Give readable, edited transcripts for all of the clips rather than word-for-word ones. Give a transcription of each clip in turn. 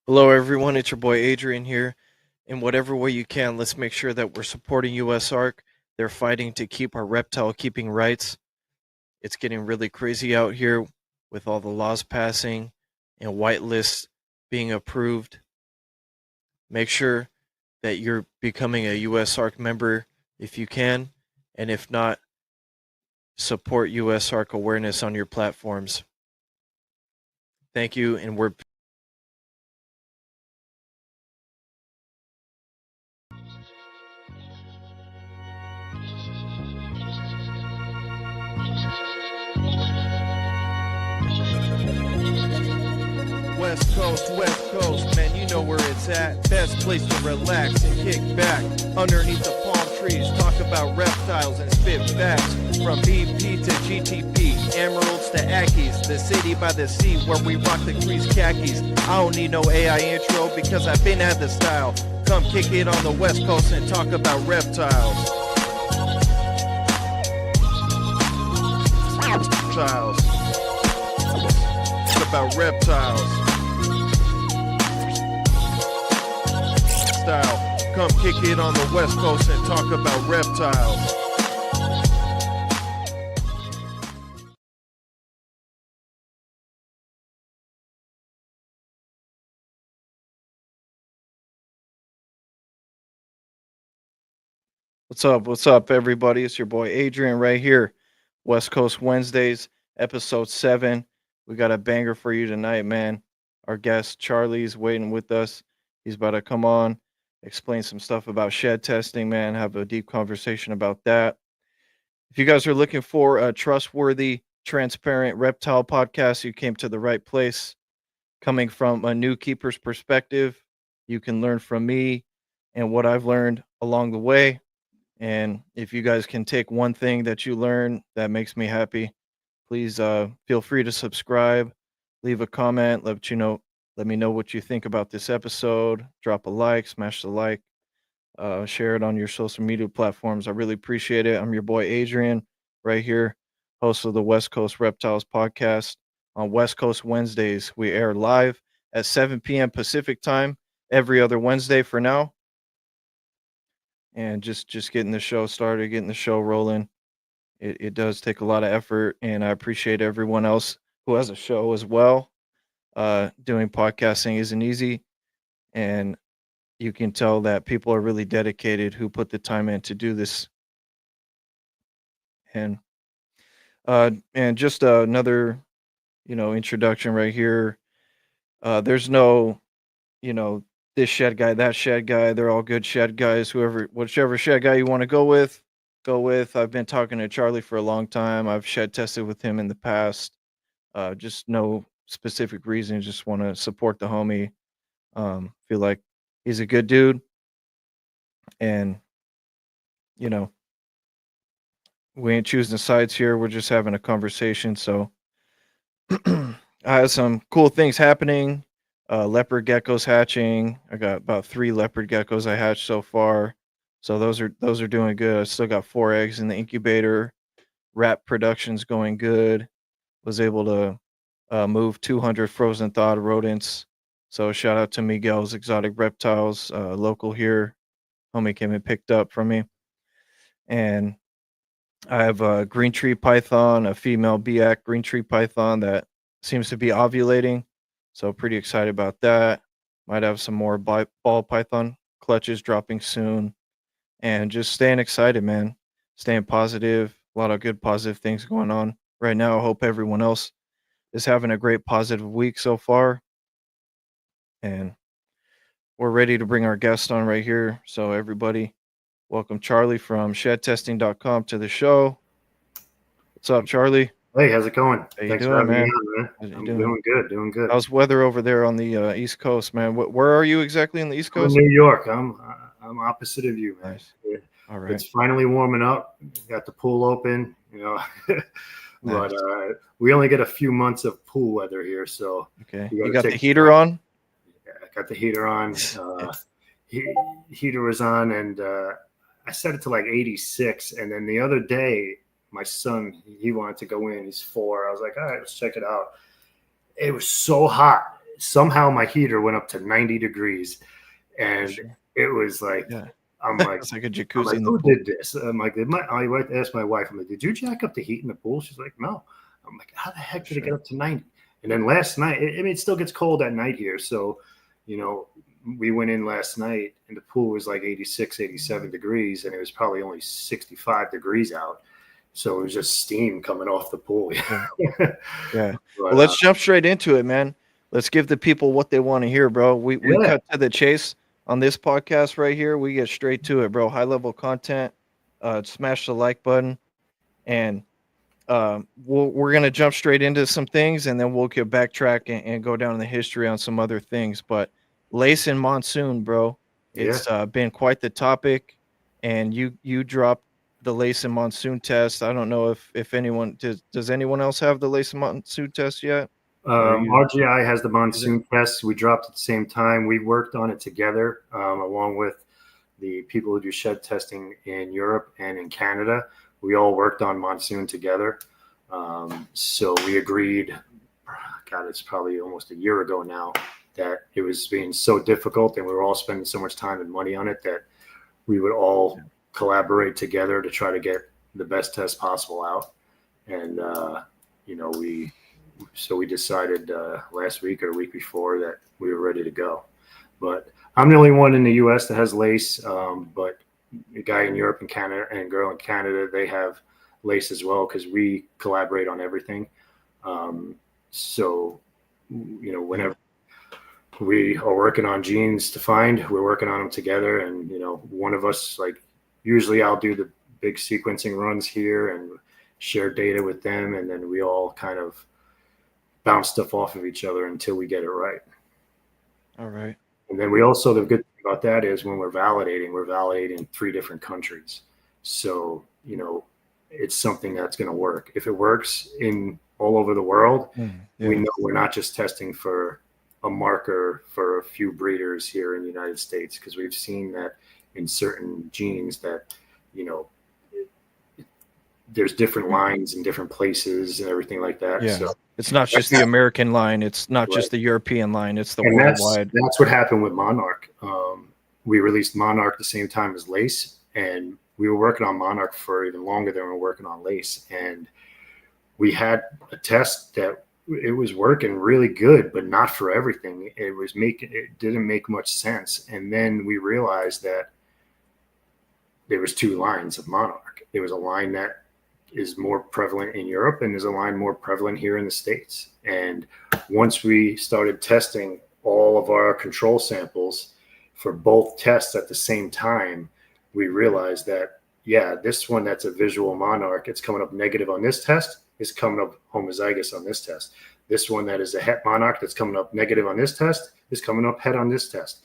Hello, everyone. It's your boy Adrian here. In whatever way you can, let's make sure that we're supporting USARK. They're fighting to keep our reptile keeping rights. It's getting really crazy out here with all the laws passing and white lists being approved. Make sure that you're becoming a USARK member if you can, and if not, support USARK awareness on your platforms. Thank you, and we're West Coast, man, you know where it's at. Best place to relax and kick back underneath the palm trees. Talk about reptiles and spit facts. From BP to GTP, emeralds to Ackies, the city by the sea where we rock the crease khakis. I don't need no AI intro because I've been at the style. Come kick it on the West Coast and talk about reptiles. Reptiles. Talk about reptiles. Come kick it on the West Coast and talk about reptiles. What's up, everybody? It's your boy Adrian right here. West Coast Wednesdays, episode 7. We got a banger for you tonight, man. Our guest Charlie's waiting with us. He's about to come on, explain some stuff about shed testing, man, have a deep conversation about that. If you guys are looking for a trustworthy, transparent reptile podcast, you came to the right place. Coming from a new keeper's perspective, you can learn from me and what I've learned along the way. And if you guys can take one thing that you learn that makes me happy, please feel free to subscribe, leave a comment, let me know what you think about this episode. Drop a like, smash the like, share it on your social media platforms. I really appreciate it. I'm your boy Adrian, right here, host of the West Coast Reptiles Podcast. On West Coast Wednesdays, we air live at 7 p.m. Pacific time every other Wednesday for now. And just getting the show started, getting the show rolling. It does take a lot of effort, and I appreciate everyone else who has a show as well. Doing podcasting isn't easy, and you can tell that people are really dedicated who put the time in to do this. And just another, introduction right here. There's no, this shed guy, that shed guy. They're all good shed guys. Whichever shed guy you want to go with, go with. I've been talking to Charlie for a long time. I've shed tested with him in the past. Just no specific reason. Just want to support the homie. Feel like he's a good dude, and we ain't choosing sides here. We're just having a conversation. So I have some cool things happening. Leopard geckos hatching. I got about 3 leopard geckos I hatched so far. So those are doing good. I still got 4 eggs in the incubator. Rat production's going good. Was able to move 200 frozen thawed rodents. So shout out to Miguel's Exotic Reptiles, local here. Homie came and picked up from me. And I have a green tree python, a female BAC green tree python that seems to be ovulating. So pretty excited about that. Might have some more ball python clutches dropping soon. And just staying excited, man. Staying positive. A lot of good positive things going on right now. I hope everyone else is having a great positive week so far. And we're ready to bring our guest on right here. So everybody, welcome Charlie from shedtesting.com to the show. What's up, Charlie? Hey, how's it going? How you Thanks doing, for having man? me on, man. How you I'm doing? doing good. How's weather over there on the East Coast, man? Where are you exactly on the East I'm in Coast? New York. I'm opposite of you, man. Nice. All right. It's finally warming up. Got the pool open, Nice. but we only get a few months of pool weather here, so Okay. you You got the take heater on? Yeah, I got the heater on. Heater was on, and I set it to like 86. And then the other day, my son, he wanted to go in. He's 4. I was like, all right, let's check it out. It was so hot. somehow my heater went up to 90 degrees, For and sure. it was like, Yeah. I'm like, It's like a I'm jacuzzi like, in the who pool. did this? I'm like, I asked my wife, I'm like, did you jack up the heat in the pool? She's like, no. I'm like, how the heck For did it get sure. up to 90? And then last night, I mean, it still gets cold at night here. So, you know, we went in last night and the pool was like 86, 87 degrees, and it was probably only 65 degrees out. So it was just steam coming off the pool. Yeah. Yeah. But Well, let's jump straight into it, man. Let's give the people what they want to hear, bro. We yeah, cut to the chase on this podcast right here. We get straight to it, bro. High level content. Smash the like button, and we're gonna jump straight into some things, and then we'll get backtrack and go down the history on some other things. But lace and monsoon, bro, yeah. it's been quite the topic, and you dropped the lace and monsoon test. I don't know if anyone does anyone else have the lace and monsoon test yet, or you RGI has the use it? monsoon test. We dropped at the same time. We worked on it together, along with the people who do shed testing in Europe and in Canada. We all worked on monsoon together. So we agreed, God, it's probably almost a year ago now, that it was being so difficult and we were all spending so much time and money on it that we would all collaborate together to try to get the best test possible out. And, you know, we decided last week or the week before that we were ready to go. But I'm the only one in the U.S. that has lace, but a guy in Europe and Canada and a girl in Canada, they have lace as well because we collaborate on everything. So, you know, whenever we are working on genes to find, we're working on them together. And, you know, one of us, like, usually I'll do the big sequencing runs here and share data with them. And then we all kind of bounce stuff off of each other until we get it right. All right. And then we also, the good thing about that is when we're validating 3 different countries. So, you know, it's something that's going to work. If it works in all over the world, we know we're not just testing for a marker for a few breeders here in the United States, because we've seen that in certain genes that, you know, there's different lines in different places and everything like that. Yeah. So It's not just the American line. It's not just the European line. It's the and worldwide. that's what happened with Monarch. We released Monarch the same time as Lace, and we were working on Monarch for even longer than we were working on Lace. And we had a test that it was working really good, but not for everything. It didn't make much sense. And then we realized that there was 2 lines of Monarch. There was a line that is more prevalent in Europe, and there's a line more prevalent here in the States. And once we started testing all of our control samples for both tests at the same time, we realized that, yeah, this one that's a visual Monarch, it's coming up negative on this test, is coming up homozygous on this test. This one that is a het Monarch that's coming up negative on this test is coming up het on this test.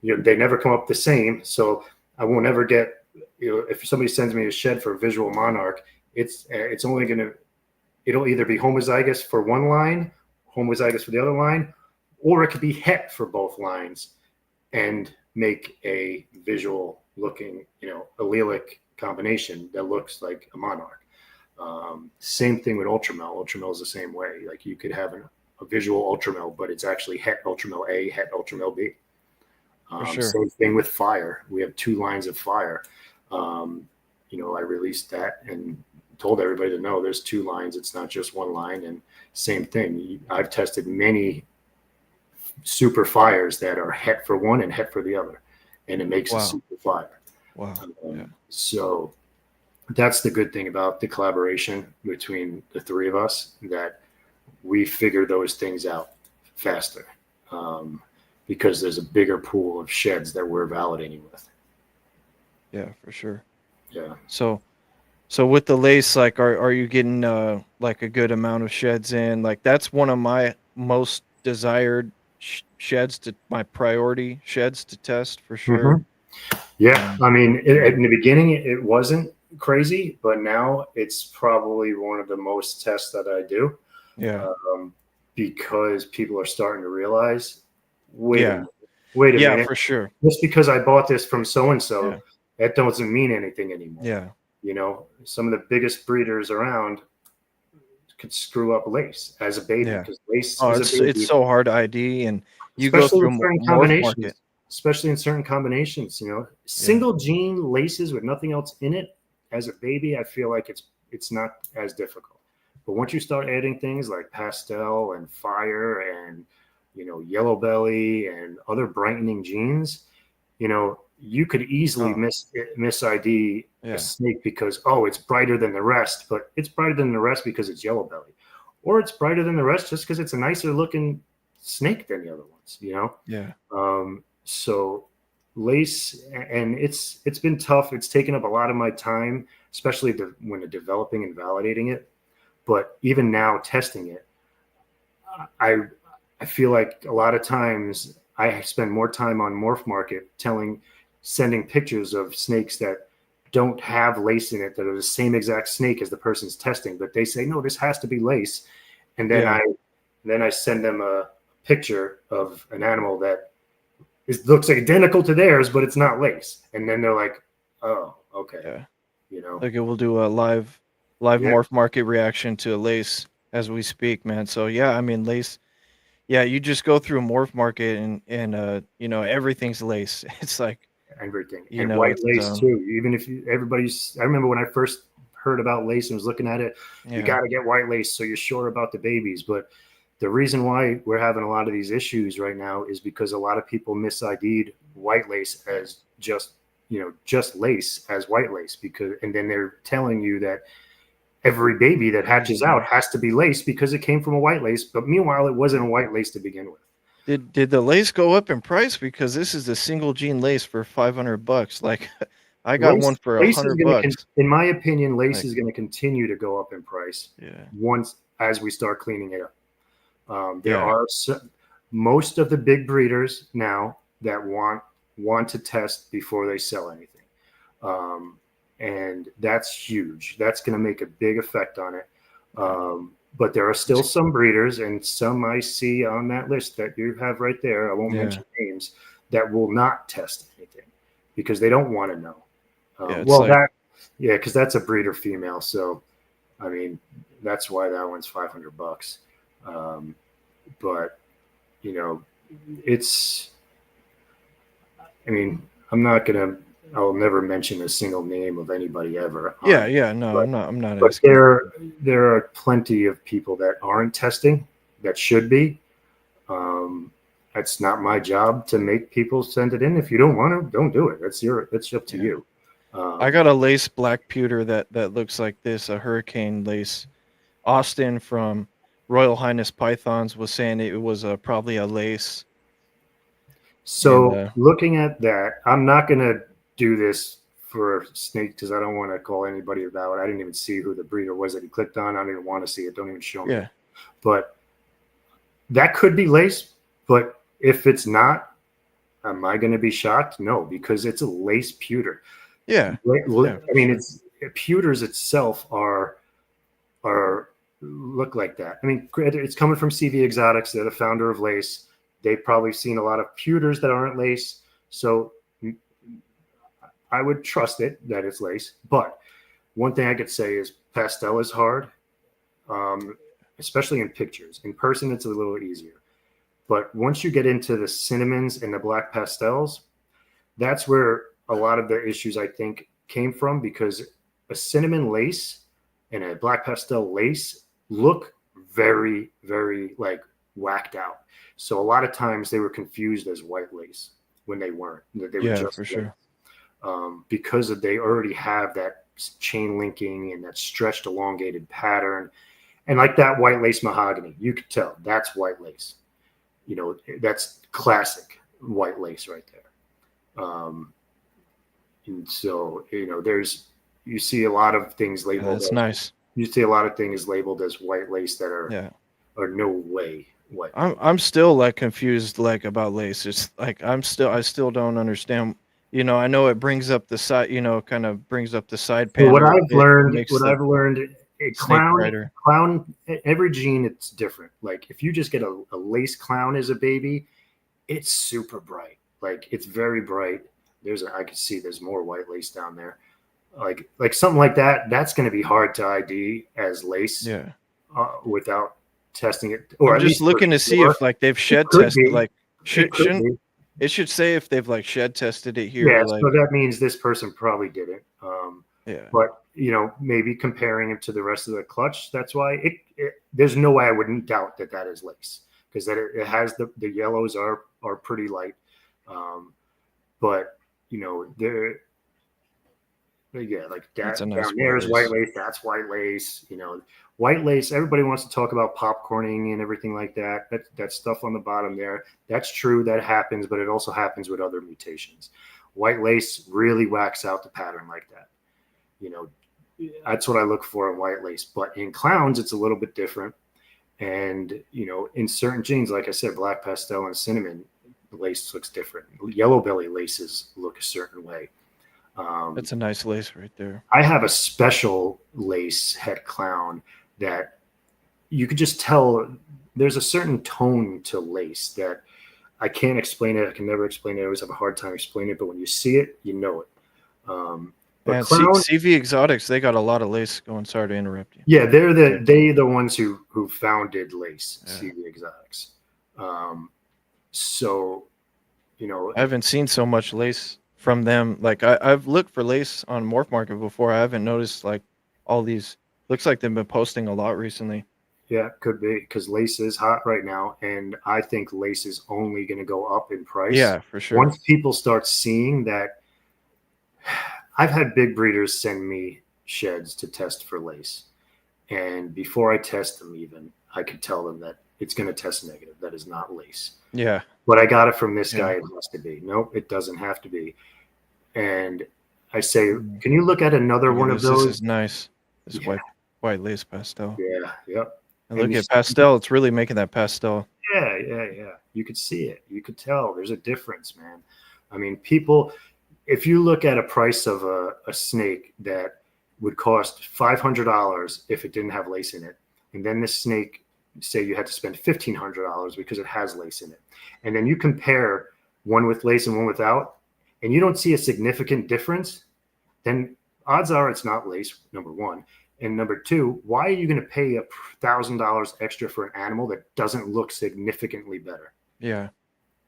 You know, they never come up the same. So I won't ever get, you know, if somebody sends me a shed for a visual Monarch, it's only going to, it'll either be homozygous for one line, homozygous for the other line, or it could be het for both lines and make a visual looking, you know, allelic combination that looks like a Monarch. Same thing with ultramel. Ultramel is the same way. Like you could have a visual ultramel, but it's actually het ultramel A, het ultramel B. For sure. Same thing with fire. We have 2 lines of fire. You know, I released that and told everybody to know there's 2 lines. It's not just one line. And same thing. I've tested many super fires that are het for one and het for the other, and it makes a super fire. Wow. So that's the good thing about the collaboration between the 3 of us, that we figure those things out faster, because there's a bigger pool of sheds that we're validating with. Yeah, for sure. Yeah. So with the lace, like, are you getting like a good amount of sheds in? Like, that's one of my most desired sheds, to my priority sheds to test for sure. Mm-hmm. Yeah. I mean, in the beginning, it wasn't crazy, but now it's probably one of the most tests that I do. Yeah. Because people are starting to realize, wait a Yeah, minute. for sure. Just because I bought this from so-and-so, that doesn't mean anything anymore. Yeah. You know, some of the biggest breeders around could screw up lace as a baby, Yeah. because lace Oh, as a it's baby, so hard to ID, and you go especially through with certain Morph Market. combinations, especially in certain combinations, Yeah. single gene laces with nothing else in it as a baby, I feel like it's not as difficult. But once you start adding things like pastel and fire and yellow belly and other brightening genes, you could easily Oh, miss ID a yeah. snake because, oh, it's brighter than the rest, but it's brighter than the rest because it's yellow belly, or it's brighter than the rest just because it's a nicer looking snake than the other ones. Yeah. So lace, and it's been tough. It's taken up a lot of my time, especially when developing and validating it. But even now testing it, I I feel like a lot of times I spend more time on Morph Market sending pictures of snakes that don't have lace in it, that are the same exact snake as the person's testing, but they say no, this has to be lace, and Yeah. then I send them a picture of an animal that looks identical to theirs, but it's not lace, and then they're like, oh, okay, Yeah. you know, Like, it will do a live yeah, Morph Market reaction to lace as we speak, man. So, yeah, I mean, lace, yeah, you just go through Morph Market, and everything's lace. It's like, everything, and white it's, lace too. Even if I remember when I first heard about lace and was looking at it, you yeah. got to get white lace so you're sure about the babies. But the reason why we're having a lot of these issues right now is because a lot of people misid'd white lace as just lace as white lace, and then they're telling you that every baby that hatches out has to be lace because it came from a white lace, but meanwhile it wasn't a white lace to begin with. Did the lace go up in price? Because this is a single gene lace for $500. Like, I got one for Lace is going to, $100. in my opinion, lace Like, is going to continue to go up in price yeah. once as we start cleaning it up. There Yeah. are most of the big breeders now that want to test before they sell anything, and that's huge. That's going to make a big effect on it. But there are still some breeders, and some I see on that list that you have right there, I won't Yeah. mention names, that will not test anything because they don't want to know. Yeah, it's Well, like, because that's a breeder female, so I mean that's why that one's $500. Um, but you know, it's. I mean, I'm not gonna. I'll never mention a single name of anybody ever yeah, on, yeah, no, but I'm not but asking. there are plenty of people that aren't testing that should be. That's not my job to make people send it in. If you don't want to, don't do it. That's up to Yeah. you. I Um, got a lace black pewter that looks like this, a hurricane lace. Austin from Royal Highness Pythons was saying it was probably a lace, and so looking at that, I'm not gonna do this for snake because I don't want to call anybody about it. I didn't even see who the breeder was that he clicked on. I don't even want to see it. Don't even show me it. yeah, But that could be lace. But if it's not, am I going to be shocked? No, because it's a lace pewter. yeah, yeah, I for mean, sure. it's pewters itself are look like that. I mean, it's coming from CV Exotics. They're the founder of lace. They've probably seen a lot of pewters that aren't lace, so I would trust it that it's lace. But one thing I could say is pastel is hard, especially in pictures. In person, it's a little easier. But once you get into the cinnamons and the black pastels, that's where a lot of the issues I think came from, because a cinnamon lace and a black pastel lace look very, very like whacked out. So a lot of times they were confused as white lace when they weren't, that they were Yeah, just for lace. sure. Because they already have that chain linking and that stretched elongated pattern. And like that white lace mahogany, you could tell that's white lace. That's classic white lace right there. And so, you see a lot of things Yeah, labeled that's as, nice. white lace that Yeah, are no way white lace. I'm still like confused like about lace. It's like I still don't understand. I know it brings up the side. Kind of brings up the side So what panel a I've bit, learned, makes the a snake brighter. clown, every gene it's different. Like if you just get a lace clown as a baby, it's super bright. Like it's very bright. I can see there's more white lace down there. Like something like that. That's going to be hard to ID as lace. Yeah, without testing it, or I'm at just least for looking to see sure. if like they've It shed could tested. be. Like It could shouldn't be. it should say if they've like shed tested it Yeah, here? so Like that means this person probably didn't. yeah, But maybe comparing it to the rest of the clutch, that's why there's no way I wouldn't doubt that that is lace, because that it has the yellows are pretty light, but they're yeah, like that's a that nice down white there is white lace. lace. That's white lace. White lace. Everybody wants to talk about popcorning and everything like that. That stuff on the bottom there. That's true. That happens, but it also happens with other mutations. White lace really whacks out the pattern like that. That's what I look for in white lace. But in clowns, it's a little bit different. And in certain genes, like I said, black pastel and cinnamon, the lace looks different. Yellow belly laces look a certain way. That's a nice lace right there. I have a special lace het clown that you could just tell there's a certain tone to lace that I can't explain it. I can never explain it. I always have a hard time explaining it, but when you see it, you know it. But And clown, CV Exotics, they got a lot of lace going. Sorry to interrupt you. yeah, they the ones who founded lace, Yeah. CV Exotics. So I haven't seen so much lace from them. Like I've looked for lace on Morph Market before. I haven't noticed like all these. Looks like they've been posting a lot recently. yeah, could be because lace is hot right now, and I think lace is only going to go up in price. Yeah, for sure. Once people start seeing that, I've had big breeders send me sheds to test for lace, and before I test them, even I could tell them that it's going to test negative. That is not lace. Yeah. But I got it from this Yeah. guy. It has to be. Nope, it doesn't have to be. And I say, Mm. can you look at another Look at one this. of those? This is nice. This Yeah. white lace pastel. Yeah, yep. And look at pastel. It's really making that pastel. Yeah. You could see it. You could tell. There's a difference, man. I mean, people, if you look at a price of a snake that would cost $500 if it didn't have lace in it, and then this snake, say you had to spend $1,500 because it has lace in it, and then you compare one with lace and one without, and you don't see a significant difference, then odds are it's not lace, number one. And number two, why are you going to pay $1,000 extra for an animal that doesn't look significantly better? Yeah.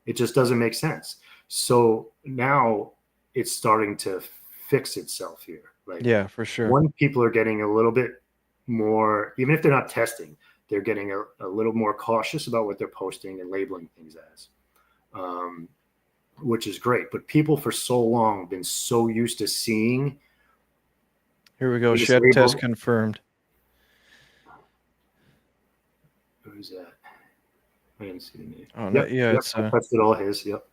It just doesn't make sense. So now it's starting to fix itself here. Like, yeah, for sure. One, people are getting a little bit more, even if they're not testing, they're getting a little more cautious about what they're posting and labeling things as, which is great. But people for so long have been so used to seeing. Here we go. This Shed label- test confirmed. Who's that? I didn't see the name. Oh, no, yeah, it's I tested all his. Yep.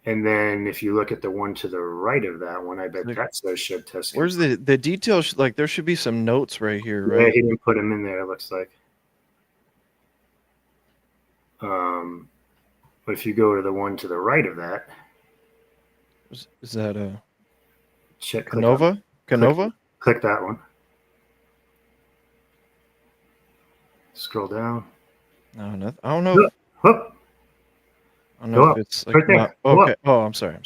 And then if you look at the one to the right of that one, I bet that says shed test. Where's the details? Like there should be some notes right here, Yeah, right? he didn't put them in there. It looks like. But if you go to the one to the right of that, is that a check Canova? Canova? Click that one. Scroll down. No, I don't know. I don't know if it's like not, okay. Oh, I'm sorry.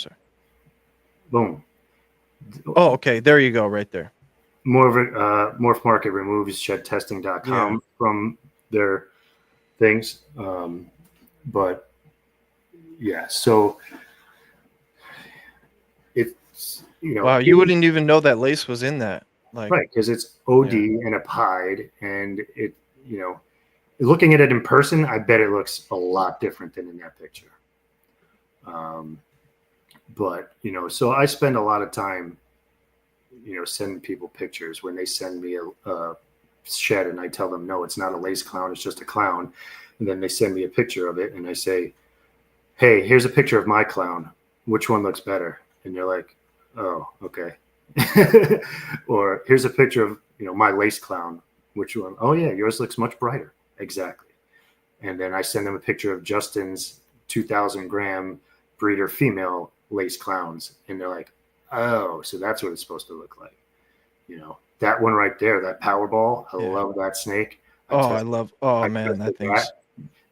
Boom. Oh, okay. There you go, right there. Morph Market removes shedtesting.com from their things. But yeah, so it's wow, you wouldn't even know that lace was in that, like right, because it's OD and a pied, and it looking at it in person, I bet it looks a lot different than in that picture. But so I spend a lot of time sending people pictures when they send me a shed, and I tell them no, it's not a lace clown, it's just a clown. And then they send me a picture of it, and I say, hey, here's a picture of my clown, which one looks better? And you're like, oh, okay. Or here's a picture of my lace clown, which one? Oh yeah, yours looks much brighter. Exactly. And then I send them a picture of Justin's 2,000 gram breeder female lace clowns, and they're like, oh, so that's what it's supposed to look like. That one right there, that Powerball, I love that snake. Man, that thing's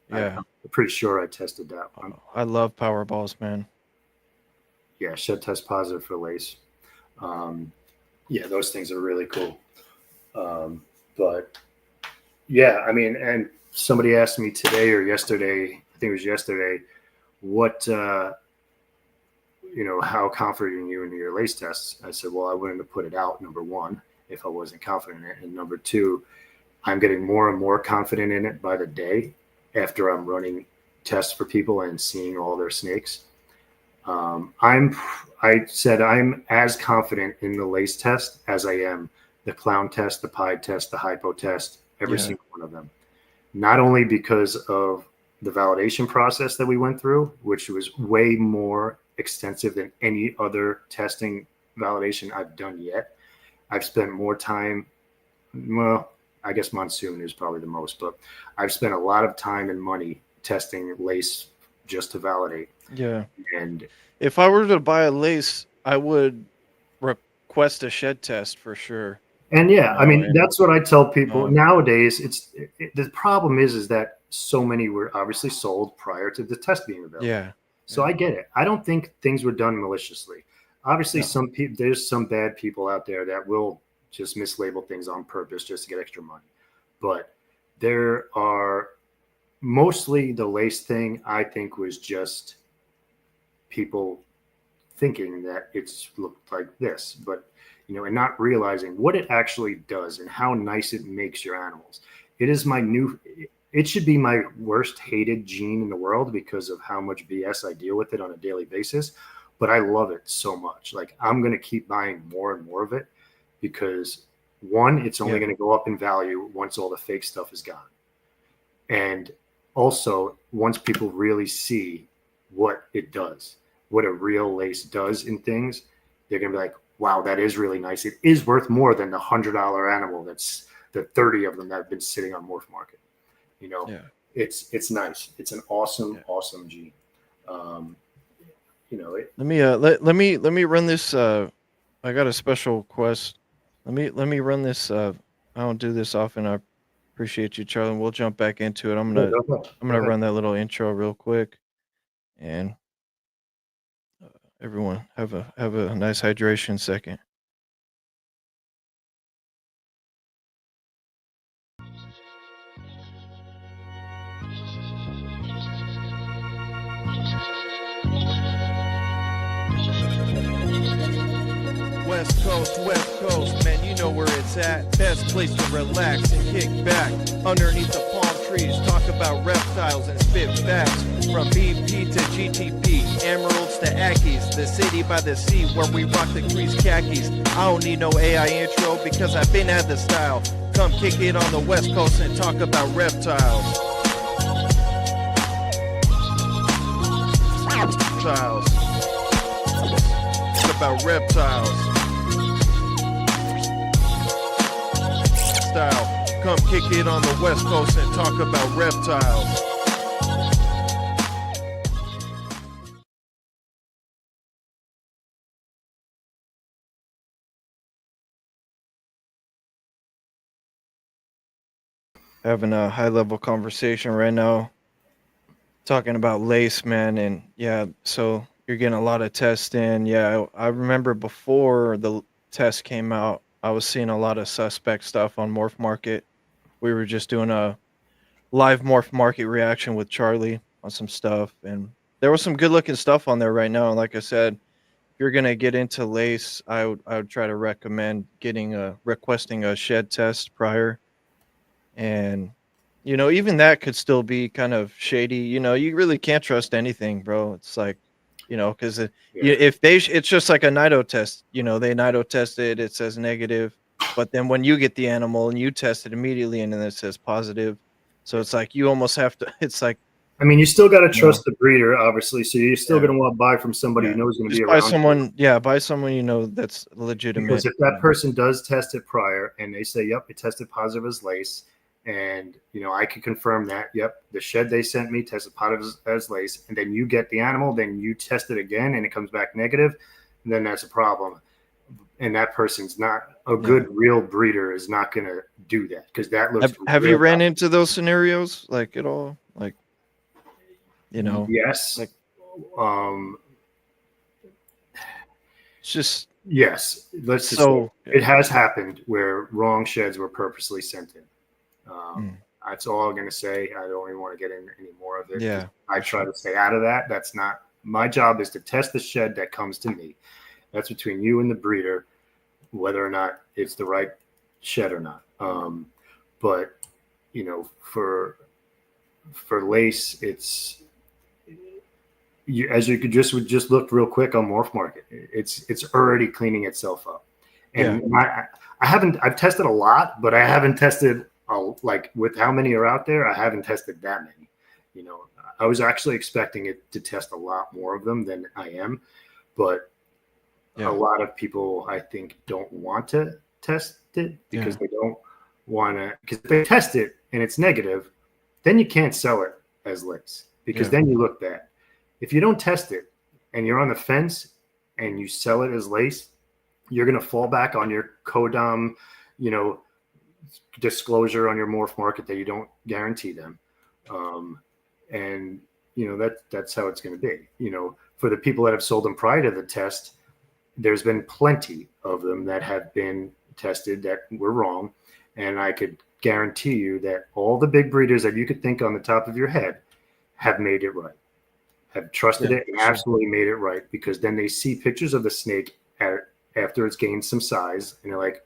I'm pretty sure I tested that one. I love Powerballs, man. Yeah, shed test positive for lace. Yeah, those things are really cool. But yeah, I mean, and somebody asked me today or yesterday, I think it was yesterday, what, how confident are you in your lace tests? I said, well, I wouldn't have put it out, number one, if I wasn't confident in it. And number two, I'm getting more and more confident in it by the day after I'm running tests for people and seeing all their snakes. I said I'm as confident in the lace test as I am the clown test, the pied test, the hypo test, every single one of them. Not only because of the validation process that we went through, which was way more extensive than any other testing validation I've done yet. I've spent more time, well, I guess Monsoon is probably the most, but I've spent a lot of time and money testing lace just to validate. Yeah. And if I were to buy a lace, I would request a shed test for sure. And yeah, I mean, that's what I tell people nowadays. The problem is that so many were obviously sold prior to the test being available. Yeah. So I get it. I don't think things were done maliciously. Obviously, some people, there's some bad people out there that will just mislabel things on purpose just to get extra money. But there are mostly the lace thing, I think, was just people thinking that it's looked like this, but and not realizing what it actually does and how nice it makes your animals. It should be my worst hated gene in the world because of how much BS I deal with it on a daily basis. But I love it so much. Like, I'm going to keep buying more and more of it because, one, it's only going to go up in value once all the fake stuff is gone. And also, once people really see what it does, what a real lace does in things, they're going to be like, wow, that is really nice. It is worth more than the $100 animal that's the 30 of them that have been sitting on Morph Market. It's nice. It's an awesome gene. Let me run this. I got a special request. Let me run this. I don't do this often. I appreciate you, Charlie. We'll jump back into it. I'm gonna run that little intro real quick, and everyone have a nice hydration second. West Coast, man, you know where it's at. Best place to relax and kick back underneath the palm trees. Talk about reptiles and spit facts. From BP to GTP, emeralds to Ackies, the city by the sea where we rock the crease khakis. I don't need no AI intro because I've been at the style. Come kick it on the West Coast and talk about reptiles. Talk about reptiles. Come kick it on the West Coast and talk about reptiles. Having a high level conversation right now, talking about lace, man, and so you're getting a lot of tests in. I remember before the test came out, I was seeing a lot of suspect stuff on Morph Market. We were just doing a live Morph Market reaction with Charlie on some stuff, and there was some good looking stuff on there right now. And like I said, if you're gonna get into lace, I would try to recommend requesting a shed test prior. And even that could still be kind of shady. You really can't trust anything, bro. It's like, because if it's just like a nido test. They nido test it, it says negative. But then when you get the animal and you test it immediately and then it says positive. So it's like you almost have to, it's like, I mean, you still got to trust the breeder, obviously. So you're still going to want to buy from somebody who knows going to be around. Buy someone that's legitimate. Because if that person does test it prior and they say, yep, it tested positive as lace, and I can confirm that, yep, the shed they sent me tested positive as lace, and then you get the animal, then you test it again and it comes back negative, and then that's a problem. And that person's not a good real breeder is not going to do that because that looks. Have you ran into those scenarios like at all? Like, yes. Like, it's just Yes, let's just say So it has happened where wrong sheds were purposely sent in. mm, That's all I'm going to say. I don't even want to get in any more of it because yeah, I for try sure. to stay out of that. That's not my job. Is to test the shed that comes to me. That's between you and the breeder, whether or not it's the right shed or not. But for lace, it's as you could just look real quick on Morph Market. It's already cleaning itself up, Yeah, and I've tested a lot, but I haven't tested like with how many are out there. I haven't tested that many. I was actually expecting it to test a lot more of them than I am, but a yeah, lot of people I think don't want to test it because yeah, they don't want to. Because if they test it and it's negative, then you can't sell it as lace because yeah, then you look bad. If you don't test it and you're on the fence and you sell it as lace, you're going to fall back on your codom, you know, disclosure on your morph market that you don't guarantee them. And that's how it's going to be. For the people that have sold them prior to the test, there's been plenty of them that have been tested that were wrong. And I could guarantee you that all the big breeders that you could think on the top of your head have made it right, have trusted yeah, it and for sure. absolutely made it right, because then they see pictures of the snake after it's gained some size and they're like,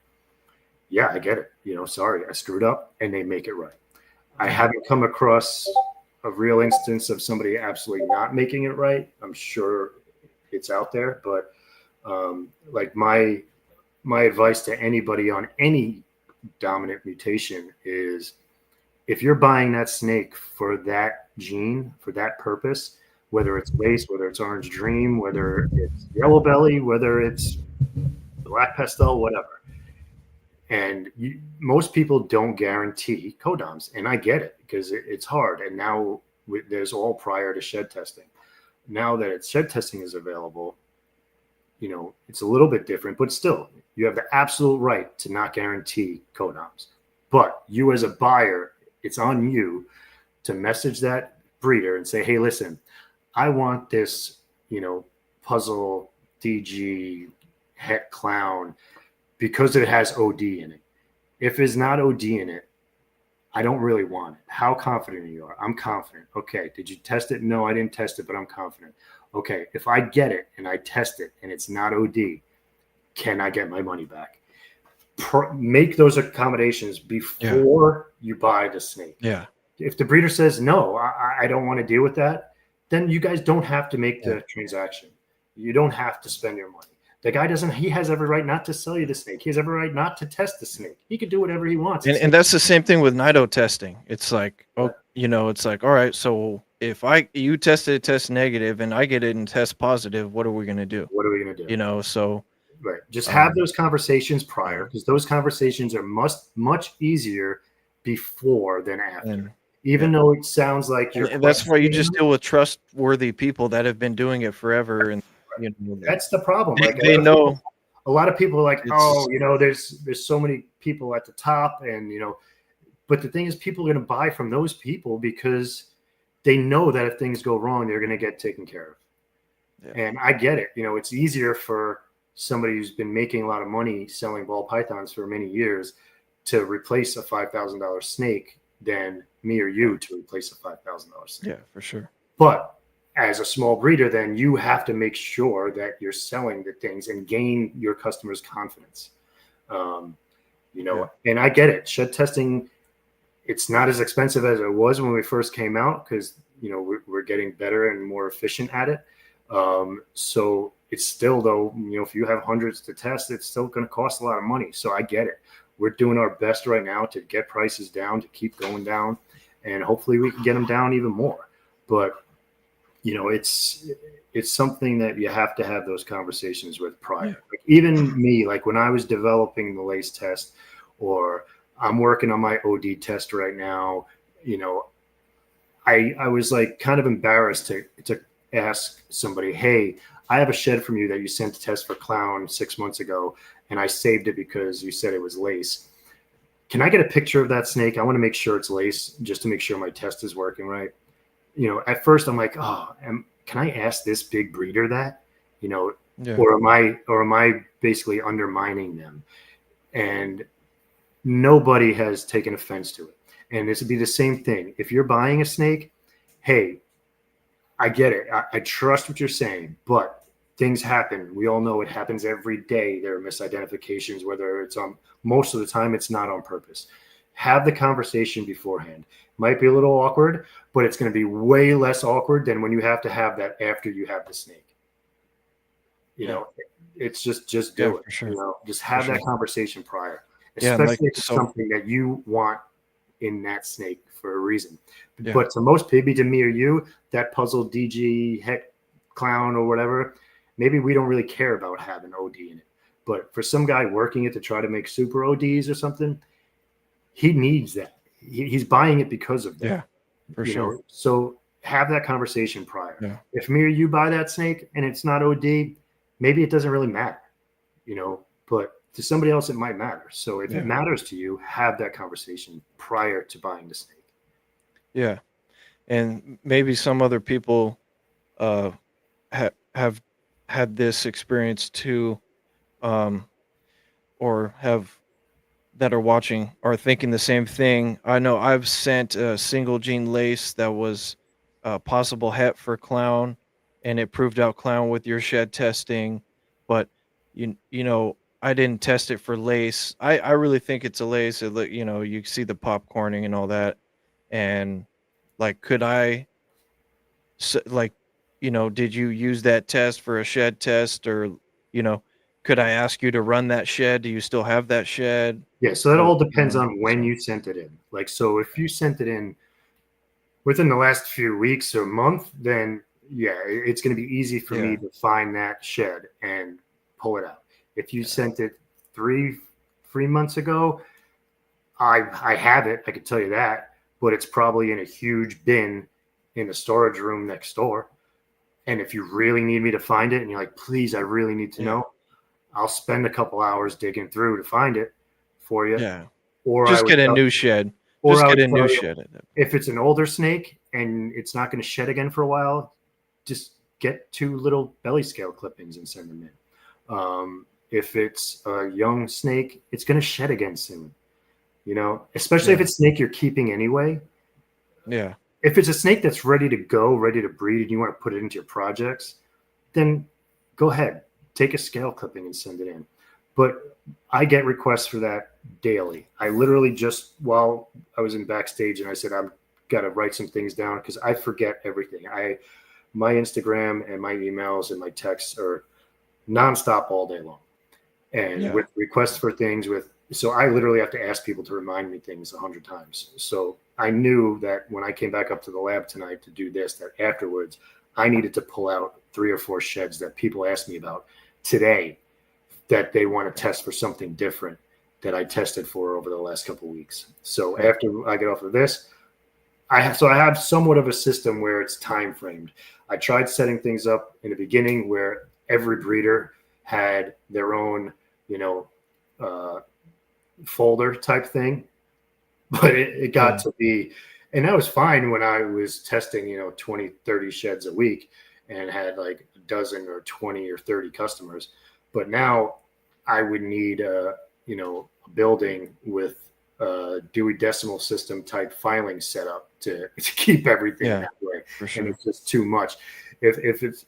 yeah, I get it. Sorry, I screwed up, and they make it right. I Yeah, haven't come across a real instance of somebody absolutely not making it right. I'm sure it's out there, but like my advice to anybody on any dominant mutation is, if you're buying that snake for that gene, for that purpose, whether it's lace, whether it's orange dream, whether it's yellow belly, whether it's black pastel, whatever. And most people don't guarantee codoms, and I get it because it's hard. And now there's all prior to shed testing. Now that shed testing is available, it's a little bit different, but still, you have the absolute right to not guarantee codoms. But you as a buyer, it's on you to message that breeder and say, hey, listen, I want this, puzzle DG het clown because it has OD in it. If it's not OD in it, I don't really want it. How confident are you? I'm confident. Okay. Did you test it? No, I didn't test it, but I'm confident. Okay. If I get it and I test it and it's not OD, can I get my money back? Make those accommodations yeah, before you buy the snake. yeah, If the breeder says, no, I don't want to deal with that, then you guys don't have to make yeah. the transaction. You don't have to spend your money. The guy he has every right not to sell you the snake. He has every right not to test the snake. He can do whatever he wants. And that's the same thing with nido testing. It's like, Yeah. oh, it's like, all right, so if you tested it test negative and I get it and test positive, what are we gonna do? What are we going to do? So Right. Just have um, those conversations prior, yeah, because those conversations are much easier before than after. and yeah, Even though it sounds like you're and that's why you questioning just them, deal with trustworthy people that have been doing it forever, and that that's the problem. Like they know a lot of people are like, it's oh, there's so many people at the top, and but the thing is, people are going to buy from those people because they know that if things go wrong, they're going to get taken care of. yeah, And I get it. It's easier for somebody who's been making a lot of money selling ball pythons for many years to replace a $5,000 snake than me or you to replace a $5,000 snake. yeah, for sure. But as a small breeder, then you have to make sure that you're selling the things and gain your customers' confidence. Yeah, And I get it. Shed testing, it's not as expensive as it was when we first came out because, we're getting better and more efficient at it. So it's still, though, if you have hundreds to test, it's still going to cost a lot of money. So I get it. We're doing our best right now to get prices down, to keep going down, and hopefully we can get them down even more. But it's something that you have to have those conversations with prior. yeah, Like even me, like when I was developing the lace test, or I'm working on my OD test right now, I was like kind of embarrassed to ask somebody, hey, I have a shed from you that you sent to test for clown 6 months ago, and I saved it because you said it was lace. Can I get a picture of that snake? I want to make sure it's lace, just to make sure my test is working right. At first I'm like, oh, can I ask this big breeder that? Yeah. Or am I basically undermining them? And nobody has taken offense to it. And this would be the same thing. If you're buying a snake, hey, I get it. I trust what you're saying, but things happen. We all know it happens every day. There are misidentifications, whether it's on, most of the time, it's not on purpose. Have the conversation beforehand. Might be a little awkward, but it's going to be way less awkward than when you have to have that after you have the snake. You Yeah. know, it's just Yeah, do it. for sure. You know, just For have sure. that conversation prior, Yeah, and like especially if it's so something that you want in that snake for a reason. yeah. But to most, maybe to me or you, that puzzle DG heck clown or whatever, maybe we don't really care about having OD in it. But for some guy working it to try to make super ODs or something, he needs that. He's buying it because of that. Yeah. For You sure. know, so have that conversation prior. Yeah. If me or you buy that snake and it's not OD, maybe it doesn't really matter, you know, but to somebody else it might matter. So if Yeah. it matters to you, have that conversation prior to buying the snake. Yeah. And maybe some other people uh have had this experience too, um or have that are watching are thinking the same thing. I know I've sent a single gene lace that was a possible het for clown, and it proved out clown with your shed testing, but I didn't test it for lace. I really think it's a lace. You see the popcorning and all that, and like, could I like, did you use that test for a shed test, or you know, could I ask you to run that shed? Do you still have that shed? Yeah. So that Or all depends on when so you sent it in. Like, so if you sent it in within the last few weeks or month, then yeah, it's going to be easy for me yeah, to find that shed and pull it out. If you yeah, sent it three months ago, I have it. I can tell you that, but it's probably in a huge bin in the storage room next door. And if you really need me to find it, and you're like, please, I really need to yeah, know, I'll spend a couple hours digging through to find it for you. yeah. Or I Just would get a tell, new shed. or Just I get would a tell new you, shed at that point. if it's an older snake and it's not going to shed again for a while, just get 2 little belly scale clippings and send them in. If it's a young snake, it's going to shed again soon. You know, especially if Yeah, it's snake you're keeping anyway. yeah, If it's a snake that's ready to go, ready to breed, and you want to put it into your projects, then go ahead, take a scale clipping and send it in. But I get requests for that daily. I literally just, while I was in backstage, and I said I've got to write some things down because I forget everything. My Instagram and my emails and my texts are nonstop all day long, and yeah, with requests for things so I literally have to ask people to remind me things 100 times. So I knew that when I came back up to the lab tonight to do this, that afterwards I needed to pull out 3 or 4 sheds that people asked me about today that they want to test for something different that I tested for over the last couple of weeks. So yeah, after I get off of this, I have somewhat of a system where it's time framed. I tried setting things up in the beginning where every breeder had their own, you know, uh, folder type thing, but it got yeah, to be, and that was fine when I was testing, 20, 30 sheds a week and had like a dozen or 20 or 30 customers. But now I would need a building with Dewey Decimal System type filing set up to keep everything yeah, that way. for And sure. it's just too much. If it's,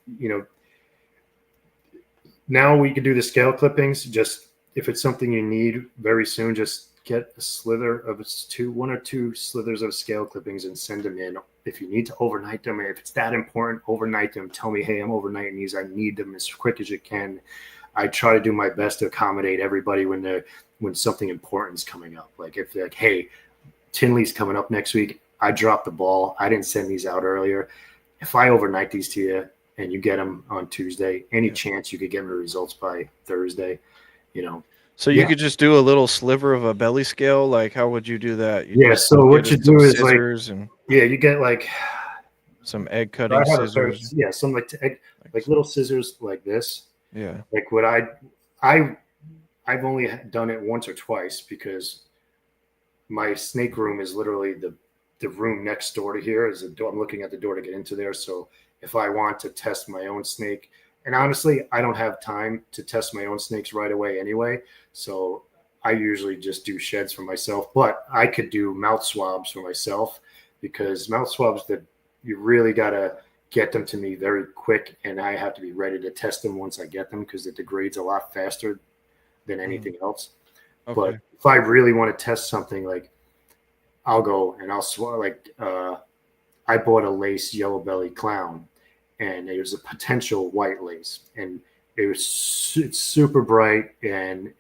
now we can do the scale clippings. Just if it's something you need very soon, just get a slither of one or two slithers of scale clippings and send them in. If you need to overnight them, if it's that important, overnight them. Tell me, hey, I'm overnighting these. I need them as quick as you can. I try to do my best to accommodate everybody when something important is coming up. Like if they're like, hey, Tinley's coming up next week. I dropped the ball. I didn't send these out earlier. If I overnight these to you and you get them on Tuesday, any Yeah. chance you could get me results by Thursday, you know? So you Yeah. could just do a little sliver of a belly scale. Like, how would you do that? You Yeah. just So get what you some do is like, scissors and yeah, you get like, some egg I cutting have a pair of, scissors. yeah, some Like, like little scissors like this. yeah, Like what I've only done it once or twice because my snake room is literally the room next door to here is a door. I'm looking at the door to get into there. So if I want to test my own snake And honestly, I don't have time to test my own snakes right away anyway. So I usually just do sheds for myself, but I could do mouth swabs for myself because mouth swabs that you really got to get them to me very quick. And I have to be ready to test them once I get them because it degrades a lot faster than Mm, anything else. But okay. if I really want to test something, like I'll go and I'll swab, I bought a lace yellow belly clown, and it was a potential white lace, and it's super bright, and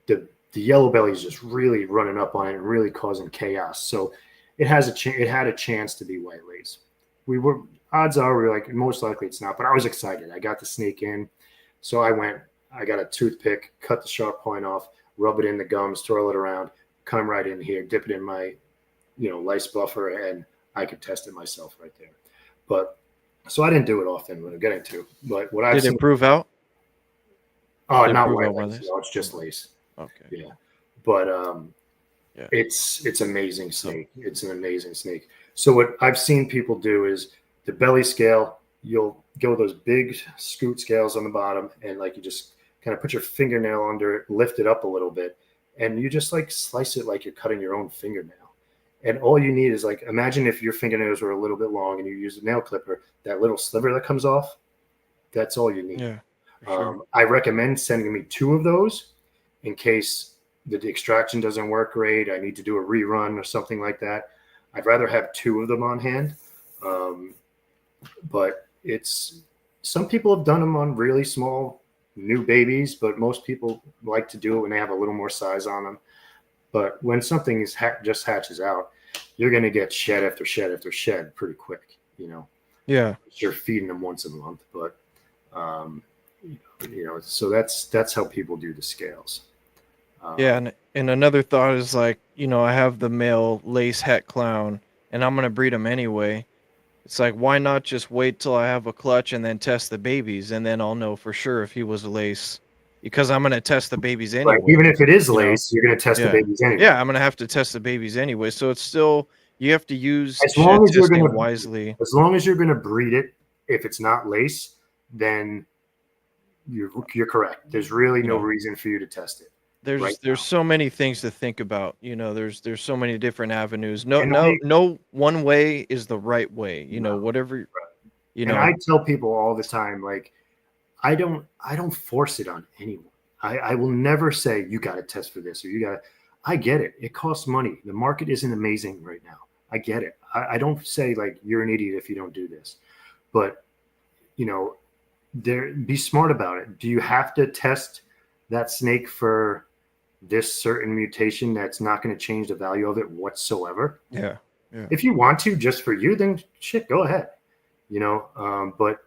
the yellow belly is just really running up on it and really causing chaos. So it had a chance to be white lace. We were odds are we were like most likely it's not, but I was excited. I got the snake in, so I went. I got a toothpick, cut the sharp point off, rub it in the gums, twirl it around, come right in here, dip it in my lice buffer, and I could test it myself right there. But so I didn't do it often when I'm getting to. But what I've Did it seen, prove out? oh, Did it not prove white out while lace. this? No, it's just Oh, lace. okay. Yeah, but Yeah. it's amazing So snake. It's an amazing snake. So what I've seen people do is the belly scale. You'll go with those big scoot scales on the bottom, and like you just kind of put your fingernail under it, lift it up a little bit, and you just like slice it like you're cutting your own fingernail. And all you need is like imagine if your fingernails were a little bit long and you use a nail clipper, that little sliver that comes off, that's all you need. yeah, for sure. I recommend sending me 2 of those in case the extraction doesn't work great. I need to do a rerun or something like that. I'd rather have 2 of them on hand. Um, but it's some people have done them on really small new babies, but most people like to do it when they have a little more size on them. But when something just hatches out, you're going to get shed after shed after shed pretty quick. Yeah. You're feeding them once a month, but um, so that's how people do the scales. Yeah, Um, and another thought is like, I have the male lace het clown and I'm going to breed him anyway. It's like, why not just wait till I have a clutch and then test the babies, and then I'll know for sure if he was a lace, because I'm going to test the babies Right. Even anyway, if it is you know? lace, you're going to test the Yeah. babies anyway. Yeah, I'm going to have to test the babies anyway. So it's still, you have to use As long shed as you're going testing to, wisely. as long as you're going to breed it, if it's not lace, then you're correct. There's really no Yeah. reason for you to test it right There's now. so many things to think about. There's so many different avenues. No And no no one way is the right way. no, Whatever, you and know. I tell people all the time, like I don't force it on anyone. I will never say you got to test for this or you got. I get it. It costs money. The market isn't amazing right now. I get it. I don't say like you're an idiot if you don't do this, but you know, be smart about it. Do you have to test that snake for this certain mutation that's not going to change the value of it whatsoever? Yeah. Yeah. If you want to, just for you, then shit, go ahead. But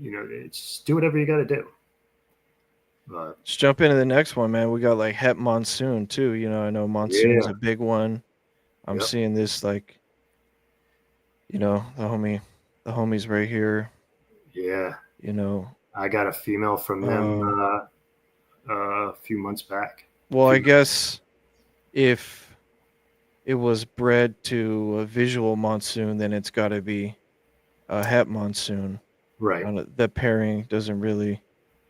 it's do whatever you got to do. But Let's jump into the next one, man. We got like Het Monsoon too. I know Monsoon's yeah, a big one. I'm yep, seeing this like, the homies right here, yeah. you know. I got a female from them Um a few months back. well, I guess if it was bred to a visual monsoon, then it's got to be a Het Monsoon. Right. The pairing doesn't really,